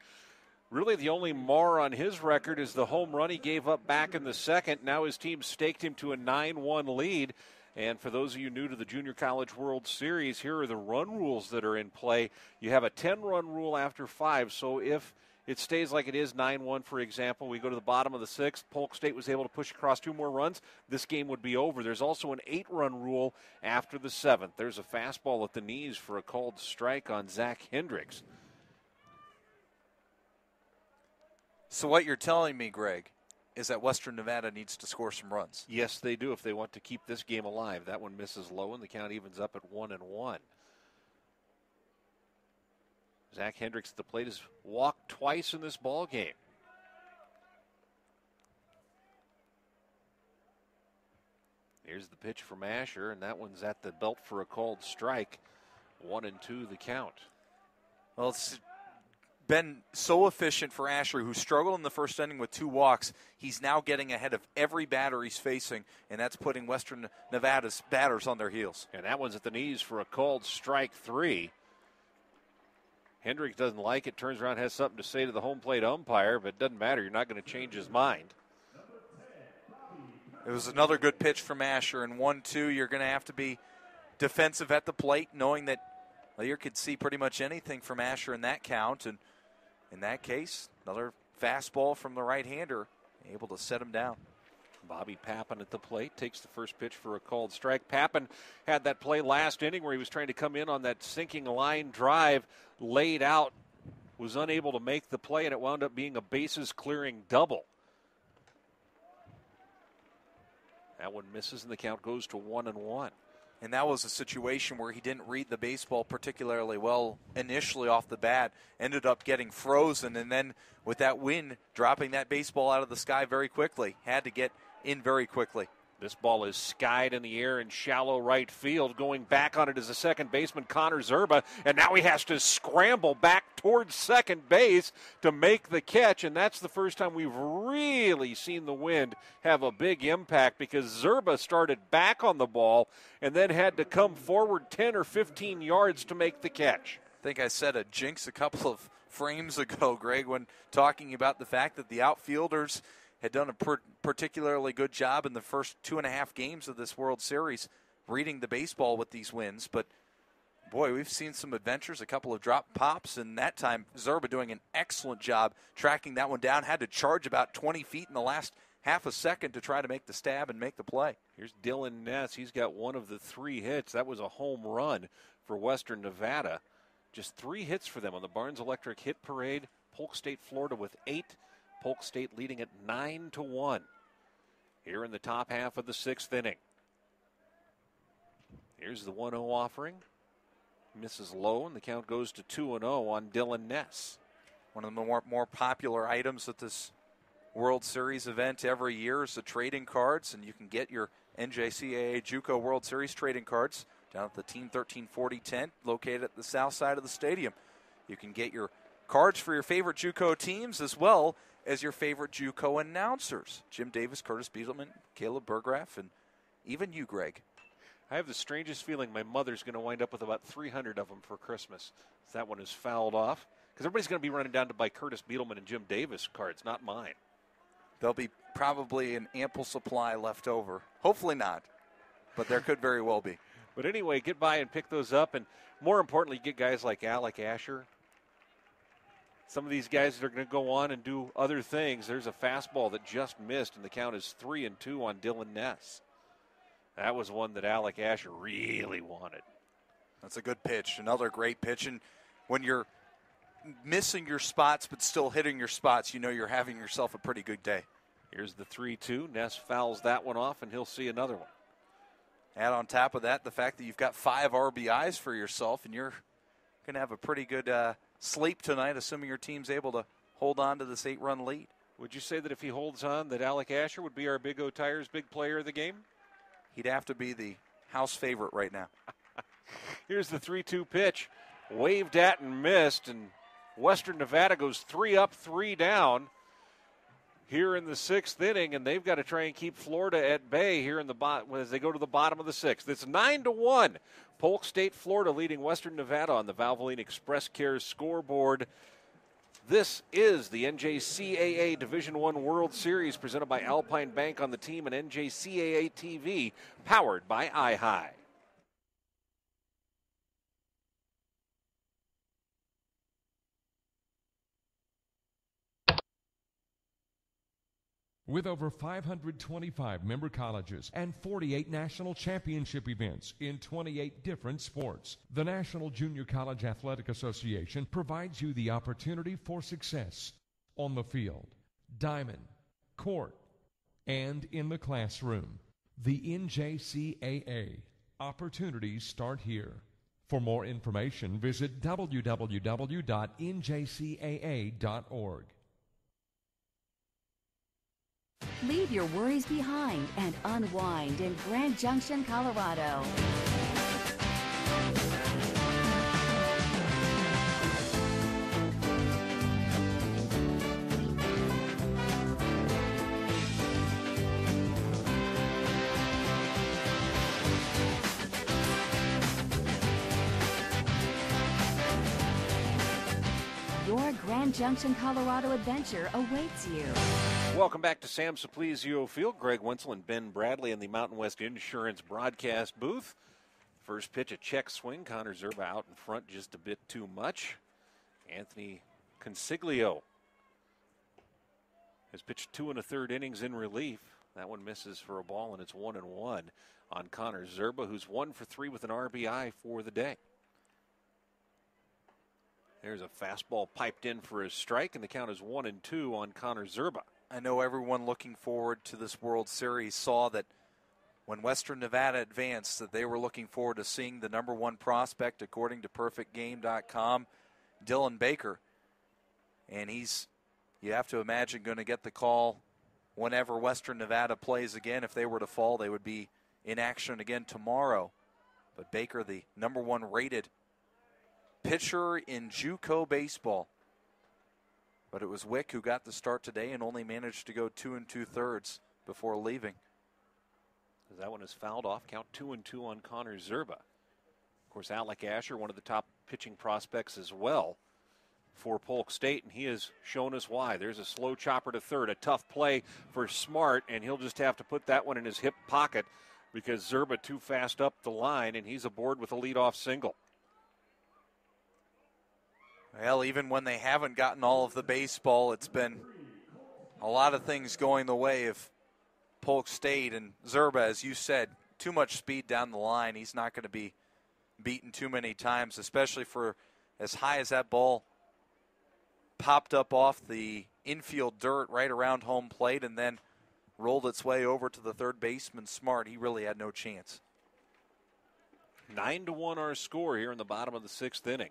really the only mar on his record is the home run he gave up back in the 2nd. Now his team staked him to a 9-1 lead. And for those of you new to the Junior College World Series, here are the run rules that are in play. You have a 10-run rule after 5, so if it stays like it is, 9-1, for example, we go to the bottom of the 6th, Polk State was able to push across 2 more runs, this game would be over. There's also an 8-run rule after the 7th. There's a fastball at the knees for a called strike on Zach Hendricks. So what you're telling me, Greg, is that Western Nevada needs to score some runs. Yes, they do if they want to keep this game alive. That one misses low, and the count evens up at 1-1. Zach Hendricks at the plate has walked twice in this ball game. Here's the pitch from Asher, and that one's at the belt for a called strike. 1-2 the count. Well, it's been so efficient for Asher, who struggled in the 1st inning with 2 walks. He's now getting ahead of every batter he's facing, and that's putting Western Nevada's batters on their heels. And that one's at the knees for a called strike 3. Hendricks doesn't like it, turns around, has something to say to the home plate umpire, but it doesn't matter. You're not going to change his mind. It was another good pitch from Asher, and 1-2, you're going to have to be defensive at the plate, knowing that you could see pretty much anything from Asher in that count, and in that case, another fastball from the right-hander, able to set him down. Bobby Papin at the plate takes the first pitch for a called strike. Papin had that play last inning where he was trying to come in on that sinking line drive, laid out, was unable to make the play, and it wound up being a bases-clearing double. That one misses, and the count goes to 1-1. And that was a situation where he didn't read the baseball particularly well initially off the bat, ended up getting frozen, and then with that wind, dropping that baseball out of the sky very quickly. Had to get in very quickly. This ball is skied in the air in shallow right field. Going back on it is the second baseman, Connor Zerba, and now he has to scramble back towards second base to make the catch, and that's the first time we've really seen the wind have a big impact because Zerba started back on the ball and then had to come forward 10 or 15 yards to make the catch. think I said a jinx a couple of frames ago, Greg, when talking about the fact that the outfielders had done a particularly good job in the first 2.5 games of this World Series reading the baseball with these wins. But, boy, we've seen some adventures, a couple of drop pops, and that time Zerba doing an excellent job tracking that one down. Had to charge about 20 feet in the last half a second to try to make the stab and make the play. Here's Dylan Ness. He's got one of the 3 hits. That was a home run for Western Nevada. Just 3 hits for them on the Barnes Electric Hit Parade. Polk State, Florida with 8. Polk State leading at 9-1 here in the top half of the 6th inning. Here's the 1-0 offering. Misses low, and the count goes to 2-0 on Dylan Ness. One of the more popular items at this World Series event every year is the trading cards, and you can get your NJCAA JUCO World Series trading cards down at the Team 1340 tent located at the south side of the stadium. You can get your cards for your favorite JUCO teams as well as your favorite JUCO announcers. Jim Davis, Curtis Beetleman, Caleb Burgraff, and even you, Greg. I have the strangest feeling my mother's going to wind up with about 300 of them for Christmas. That one is fouled off. Because everybody's going to be running down to buy Curtis Beetleman and Jim Davis cards, not mine. There'll be probably an ample supply left over. Hopefully not, but there could very well be. But anyway, get by and pick those up. And more importantly, get guys like Alec Asher. Some of these guys that are going to go on and do other things. There's a fastball that just missed, and the count is 3-2 on Dylan Ness. That was one that Alec Asher really wanted. That's a good pitch. Another great pitch. And when you're missing your spots but still hitting your spots, you know you're having yourself a pretty good day. Here's the 3-2. Ness fouls that one off, and he'll see another one. Add on top of that the fact that you've got 5 RBIs for yourself, and you're going to have a pretty good sleep tonight, assuming your team's able to hold on to this 8-run lead. Would you say that if he holds on, that Alec Asher would be our Big O Tires big player of the game? He'd have to be the house favorite right now. Here's the 3-2 pitch. Waved at and missed, and Western Nevada goes 3 up, 3 down here in the 6th inning, and they've got to try and keep Florida at bay here in the as they go to the bottom of the 6th. It's 9-1. Polk State, Florida leading Western Nevada on the Valvoline Express Care scoreboard. This is the NJCAA Division I World Series presented by Alpine Bank on the team and NJCAA TV, powered by iHigh. With over 525 member colleges and 48 national championship events in 28 different sports, the National Junior College Athletic Association provides you the opportunity for success on the field, diamond, court, and in the classroom. The NJCAA. Opportunities start here. For more information, visit www.njcaa.org. Leave your worries behind and unwind in Grand Junction, Colorado. Your Grand Junction, Colorado adventure awaits you. Welcome back to Sam Supplizio Field. Greg Wenzel and Ben Bradley in the Mountain West Insurance broadcast booth. First pitch, a check swing. Connor Zerba out in front just a bit too much. Anthony Consiglio has pitched 2 1/3 innings in relief. That one misses for a ball, and it's 1-1 on Connor Zerba, who's 1 for 3 with an RBI for the day. There's a fastball piped in for a strike, and the count is 1-2 on Connor Zerba. I know everyone looking forward to this World Series saw that when Western Nevada advanced that they were looking forward to seeing the number 1 prospect, according to PerfectGame.com, Dylan Baker. And he's, you have to imagine, going to get the call whenever Western Nevada plays again. If they were to fall, they would be in action again tomorrow. But Baker, the number 1 rated pitcher in JUCO baseball. But it was Wick who got the start today and only managed to go 2 2/3 before leaving. That one is fouled off. Count 2-2 on Connor Zerba. course, Alec Asher, one of the top pitching prospects as well for Polk State, and he has shown us why. There's a slow chopper to third, a tough play for Smart, and he'll just have to put that one in his hip pocket because Zerba too fast up the line, and he's aboard with a leadoff single. Well, even when they haven't gotten all of the baseball, it's been a lot of things going the way of Polk State. And Zerba, as you said, too much speed down the line. He's not going to be beaten too many times, especially for as high as that ball popped up off the infield dirt right around home plate and then rolled its way over to the third baseman, Smart. He really had no chance. 9-1 our score here in the bottom of the sixth inning.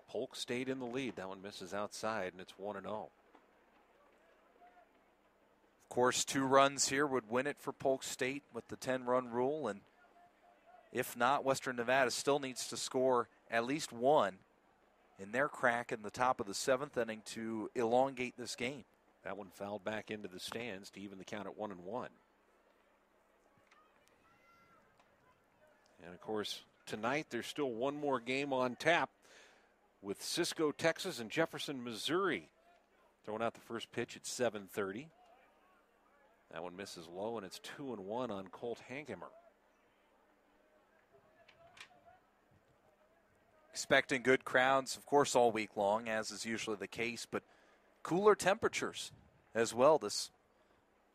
Polk State in the lead. That one misses outside, and it's 1-0. Of course, 2 runs here would win it for Polk State with the 10-run rule, and if not, Western Nevada still needs to score at least 1 in their crack in the top of the 7th inning to elongate this game. That one fouled back into the stands to even the count at 1-1. And, of course, tonight there's still one more game on tap with Cisco, Texas, and Jefferson, Missouri. Throwing out the first pitch at 7:30. That one misses low, and it's 2-1 on Colt Hankemer. Expecting good crowds, of course, all week long, as is usually the case, but cooler temperatures as well. This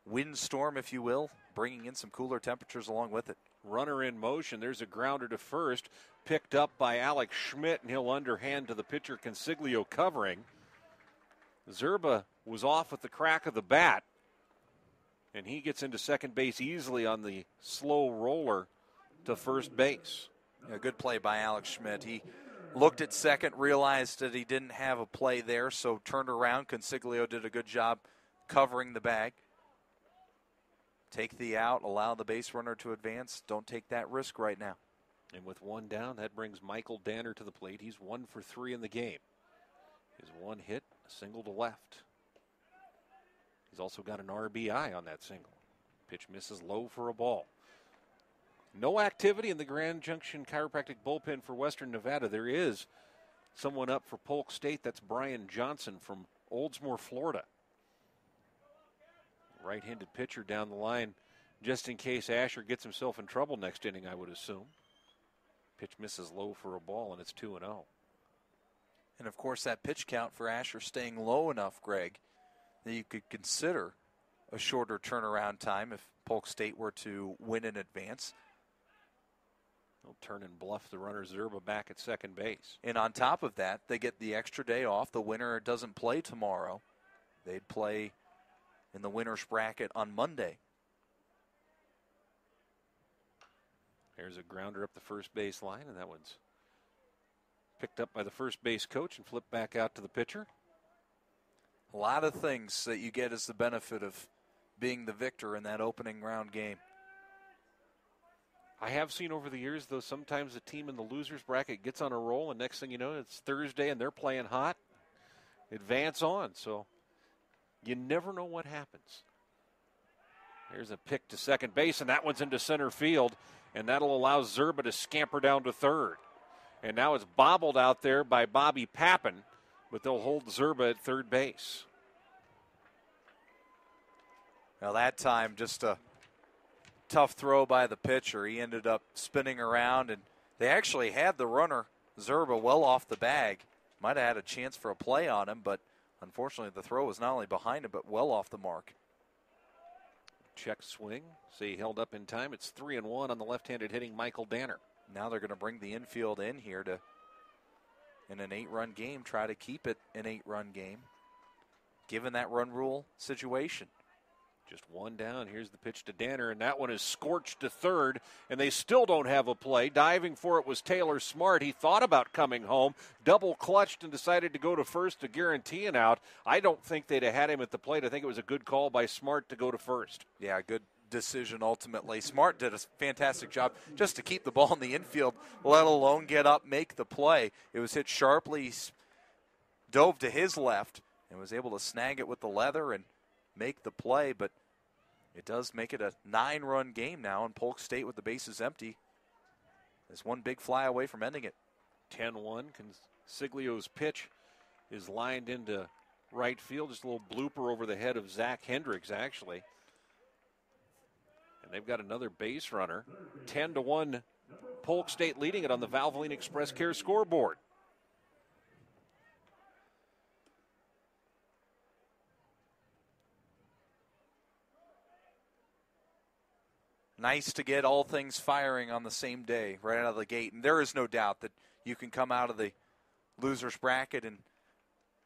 windstorm, if you will, bringing in some cooler temperatures along with it. Runner in motion. There's a grounder to first, picked up by Alex Schmidt, and he'll underhand to the pitcher, Consiglio, covering. Zerba was off with the crack of the bat, and he gets into second base easily on the slow roller to first base. A good play by Alex Schmidt. He looked at second, realized that he didn't have a play there, so turned around. Consiglio did a good job covering the bag. Take the out, allow the base runner to advance. Don't take that risk right now. And with one down, that brings Michael Danner to the plate. He's 1 for 3 in the game. His one hit, a single to left. He's also got an RBI on that single. Pitch misses low for a ball. No activity in the Grand Junction Chiropractic bullpen for Western Nevada. There is someone up for Polk State. That's Brian Johnson from Oldsmore, Florida. Right-handed pitcher down the line, just in case Asher gets himself in trouble next inning, I would assume. Pitch misses low for a ball, and it's 2-0. And, of course, that pitch count for Asher staying low enough, Greg, that you could consider a shorter turnaround time if Polk State were to win in advance. They'll turn and bluff the runner Zerba back at second base. And on top of that, they get the extra day off. The winner doesn't play tomorrow. They'd play in the winner's bracket on Monday. There's a grounder up the first base line, and that one's picked up by the first base coach and flipped back out to the pitcher. A lot of things that you get as the benefit of being the victor in that opening round game. I have seen over the years, though, sometimes a team in the loser's bracket gets on a roll, and next thing you know, it's Thursday and they're playing hot. Advance on, so you never know what happens. There's a pick to second base, and that one's into center field, and that'll allow Zerba to scamper down to third. And now it's bobbled out there by Bobby Pappin, but they'll hold Zerba at third base. Now that time, just a tough throw by the pitcher. He ended up spinning around, and they actually had the runner, Zerba, well off the bag. Might have had a chance for a play on him, but unfortunately the throw was not only behind him, but well off the mark. Check swing. See, held up in time. It's 3-1 on the left-handed hitting Michael Danner. Now they're going to bring the infield in here to, in an 8-run game, try to keep it an 8-run game, given that run rule situation. Just one down. Here's the pitch to Danner, and that one is scorched to third, and they still don't have a play. Diving for it was Taylor Smart. He thought about coming home, double clutched, and decided to go to first to guarantee an out. I don't think they'd have had him at the plate. I think it was a good call by Smart to go to first. Yeah, good decision ultimately. Smart did a fantastic job just to keep the ball in the infield, let alone get up, make the play. It was hit sharply, dove to his left, and was able to snag it with the leather and make the play, but it does make it a 9-run game now, and Polk State with the bases empty is one big fly away from ending it. 10-1. Consiglio's pitch is lined into right field. Just a little blooper over the head of Zach Hendricks, actually. And they've got another base runner. 10-1, Polk State leading it on the Valvoline Express Care scoreboard. Nice to get all things firing on the same day, right out of the gate. And there is no doubt that you can come out of the loser's bracket and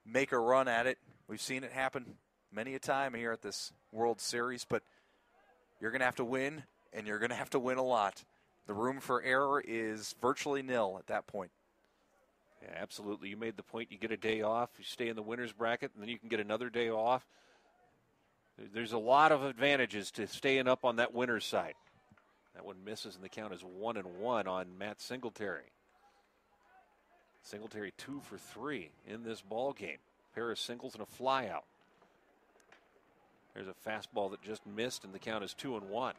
make a run at it. We've seen it happen many a time here at this World Series, but you're going to have to win, and you're going to have to win a lot. The room for error is virtually nil at that point. Yeah, absolutely. You made the point. You get a day off. You stay in the winner's bracket, and then you can get another day off. There's a lot of advantages to staying up on that winner's side. That one misses, and the count is 1-1 on Matt Singletary. Singletary 2 for 3 in this ball game. Pair of singles and a fly out. There's a fastball that just missed, and the count is 2-1.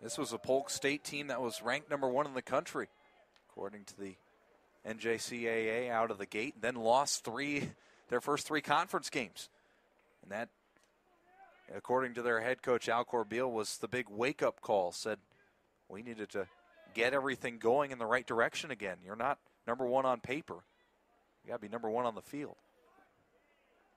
This was a Polk State team that was ranked number 1 in the country, according to the NJCAA out of the gate, then lost their first 3 conference games. And that, according to their head coach, Al Corbeil, was the big wake-up call. Said, we needed to get everything going in the right direction again. You're not number 1 on paper. You got to be number 1 on the field.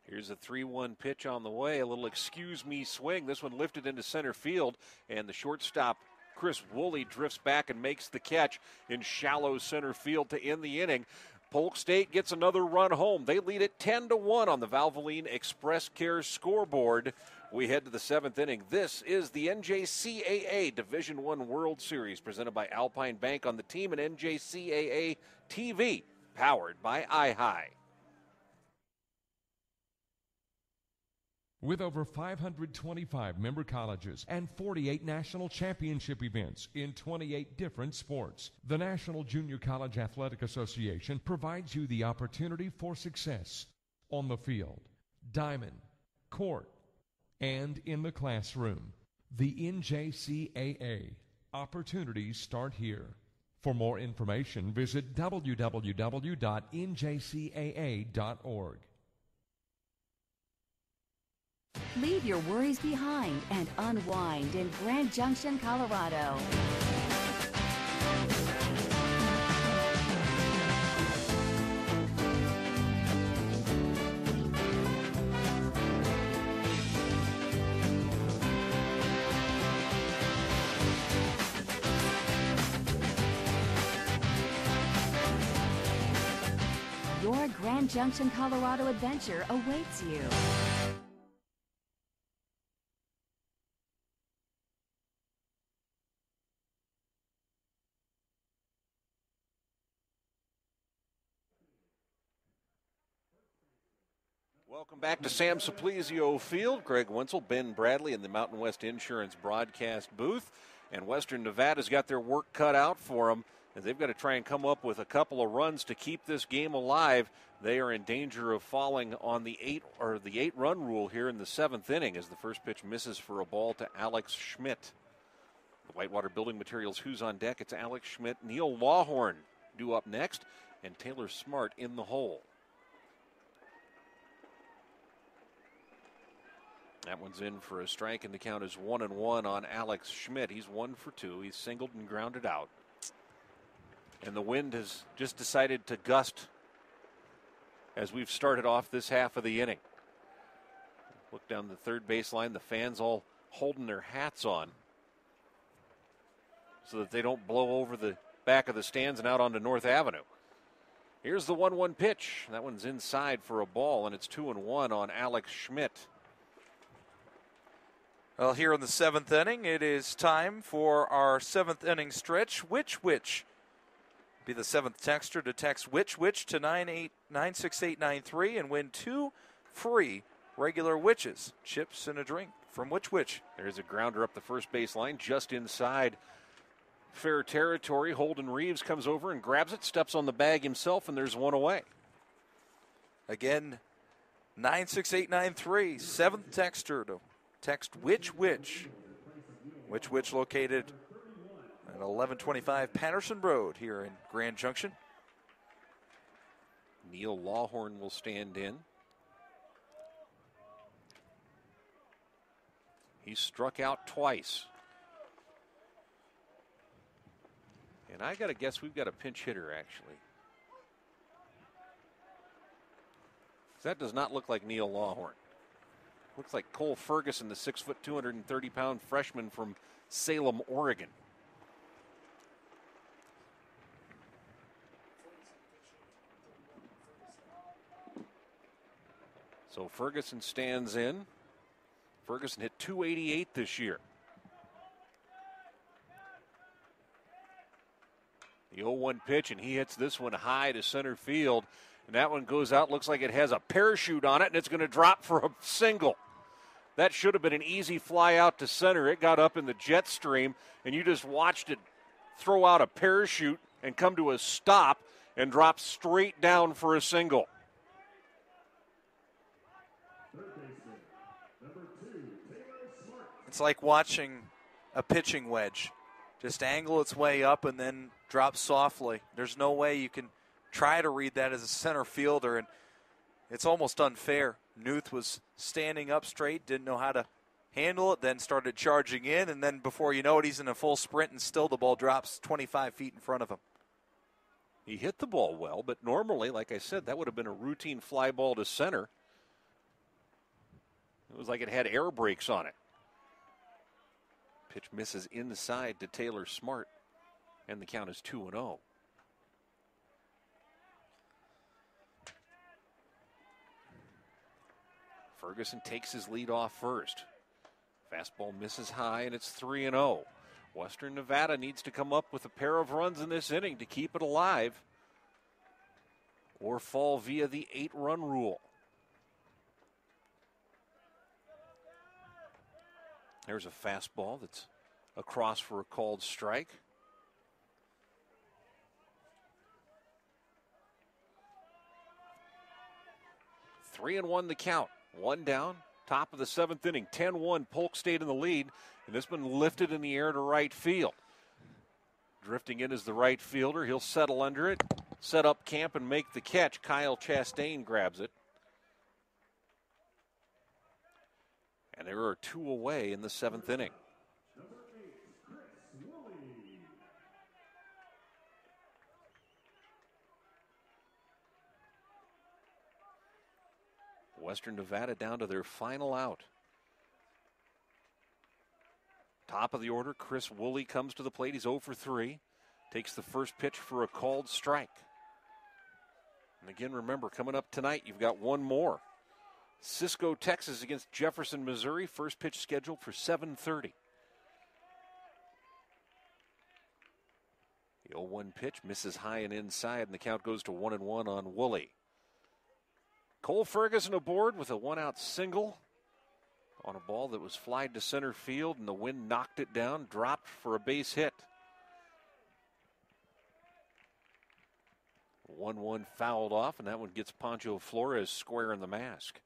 Here's a 3-1 pitch on the way. A little excuse-me swing. This one lifted into center field, and the shortstop, Chris Woolley, drifts back and makes the catch in shallow center field to end the inning. Polk State gets another run home. They lead it 10-1 on the Valvoline Express Care scoreboard. We head to the 7th inning. This is the NJCAA Division I World Series presented by Alpine Bank on the team and NJCAA TV, powered by iHigh. With over 525 member colleges and 48 national championship events in 28 different sports, the National Junior College Athletic Association provides you the opportunity for success on the field, diamond, court, and in the classroom. The NJCAA. Opportunities start here. For more information, visit www.njcaa.org. Leave your worries behind and unwind in Grand Junction, Colorado. Your Grand Junction, Colorado adventure awaits you. Welcome back to Sam Simplizio Field. Greg Wenzel, Ben Bradley in the Mountain West Insurance broadcast booth. And Western Nevada's got their work cut out for them. And they've got to try and come up with a couple of runs to keep this game alive. They are in danger of falling on the 8-run rule here in the 7th inning as the first pitch misses for a ball to Alex Schmidt. The Whitewater Building Materials Who's on Deck? It's Alex Schmidt, Neil Lawhorn due up next, and Taylor Smart in the hole. That one's in for a strike, and the count is 1-1 on Alex Schmidt. He's 1 for 2. He's singled and grounded out. And the wind has just decided to gust as we've started off this half of the inning. Look down the third baseline. The fans all holding their hats on so that they don't blow over the back of the stands and out onto North Avenue. Here's the 1-1 pitch. That one's inside for a ball, and it's 2-1 on Alex Schmidt. Well, here in the 7th inning, it is time for our 7th inning stretch. Which? Be the 7th texter to text which to 96893 and win 2 free regular Whiches. Chips and a drink from Which. There's a grounder up the first base line just inside fair territory. Holden Reeves comes over and grabs it, steps on the bag himself, and there's one away. Again, 96893, 7th texter to Text which located at 1125 Patterson Road here in Grand Junction. Neil Lawhorn will stand in. He struck out twice. And I got to guess we've got a pinch hitter, actually. That does not look like Neil Lawhorn. Looks like Cole Ferguson, the 6', 230-pound freshman from Salem, Oregon. So Ferguson stands in. Ferguson hit .288 this year. The 0-1 pitch, and he hits this one high to center field. And that one goes out, looks like it has a parachute on it, and it's going to drop for a single. That should have been an easy fly out to center. It got up in the jet stream, and you just watched it throw out a parachute and come to a stop and drop straight down for a single. It's like watching a pitching wedge just angle its way up and then drop softly. There's no way you can try to read that as a center fielder, and it's almost unfair. Newth was standing up straight, didn't know how to handle it, then started charging in, and then before you know it, he's in a full sprint, and still the ball drops 25 feet in front of him. He hit the ball well, but normally, like I said, that would have been a routine fly ball to center. It was like it had air brakes on it. Pitch misses inside to Taylor Smart, and the count is 2-0. Ferguson takes his lead off first. Fastball misses high, and it's 3-0. Western Nevada needs to come up with a pair of runs in this inning to keep it alive or fall via the 8-run rule. There's a fastball that's across for a called strike. Three and one the count. One down, top of the seventh inning. 10-1, Polk stayed in the lead, and this one lifted in the air to right field. Drifting in is the right fielder. He'll settle under it, set up camp, and make the catch. Kyle Chastain grabs it. And there are two away in the seventh inning. Western Nevada down to their final out. Top of the order, Chris Woolley comes to the plate. He's 0 for 3. Takes the first pitch for a called strike. And again, remember, coming up tonight, you've got one more. Cisco, Texas against Jefferson, Missouri. First pitch scheduled for 7:30. The 0-1 pitch misses high and inside, and the count goes to 1-1 on Woolley. Cole Ferguson aboard with a one-out single on a ball that was flied to center field, and the wind knocked it down, dropped for a base hit. 1-1 fouled off, and that one gets Pancho Flores square in the mask.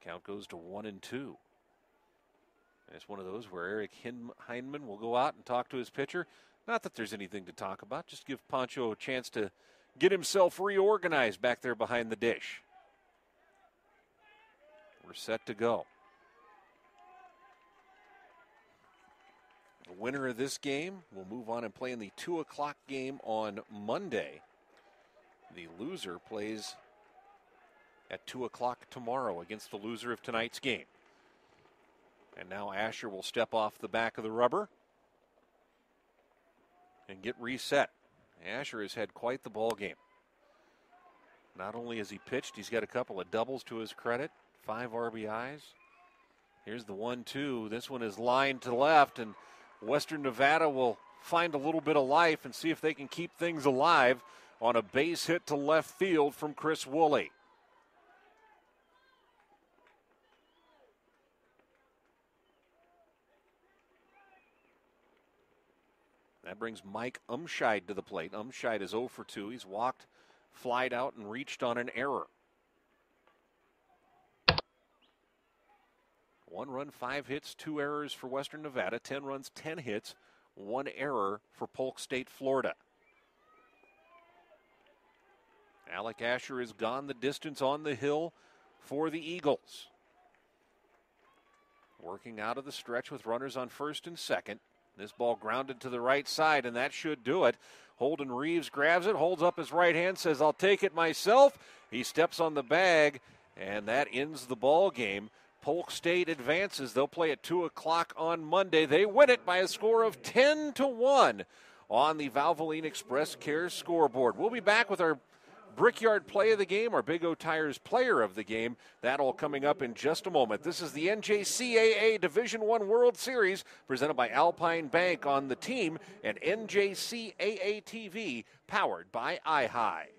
Count goes to 1-2. And it's one of those where Eric Hindman will go out and talk to his pitcher. Not that there's anything to talk about, just give Pancho a chance to get himself reorganized back there behind the dish. We're set to go. The winner of this game will move on and play in the 2 o'clock game on Monday. The loser plays at 2 o'clock tomorrow against the loser of tonight's game. And now Asher will step off the back of the rubber and get reset. Asher has had quite the ball game. Not only has he pitched, he's got a couple of doubles to his credit, 5 RBIs. Here's the 1-2. This one is lined to left, and Western Nevada will find a little bit of life and see if they can keep things alive on a base hit to left field from Chris Woolley. That brings Mike Umscheid to the plate. Umscheid is 0 for 2. He's walked, flied out, and reached on an error. 1 run, 5 hits, 2 errors for Western Nevada. 10 runs, 10 hits, 1 error for Polk State, Florida. Alec Asher has gone the distance on the hill for the Eagles. Working out of the stretch with runners on first and second. This ball grounded to the right side, and that should do it. Holden Reeves grabs it, holds up his right hand, says, "I'll take it myself." He steps on the bag, and that ends the ball game. Polk State advances. They'll play at 2 o'clock on Monday. They win it by a score of 10-1 on the Valvoline Express Care scoreboard. We'll be back with our Brickyard play of the game, our Big O Tires player of the game. That all coming up in just a moment. This is the NJCAA Division I World Series presented by Alpine Bank on the team and NJCAA TV powered by iHigh.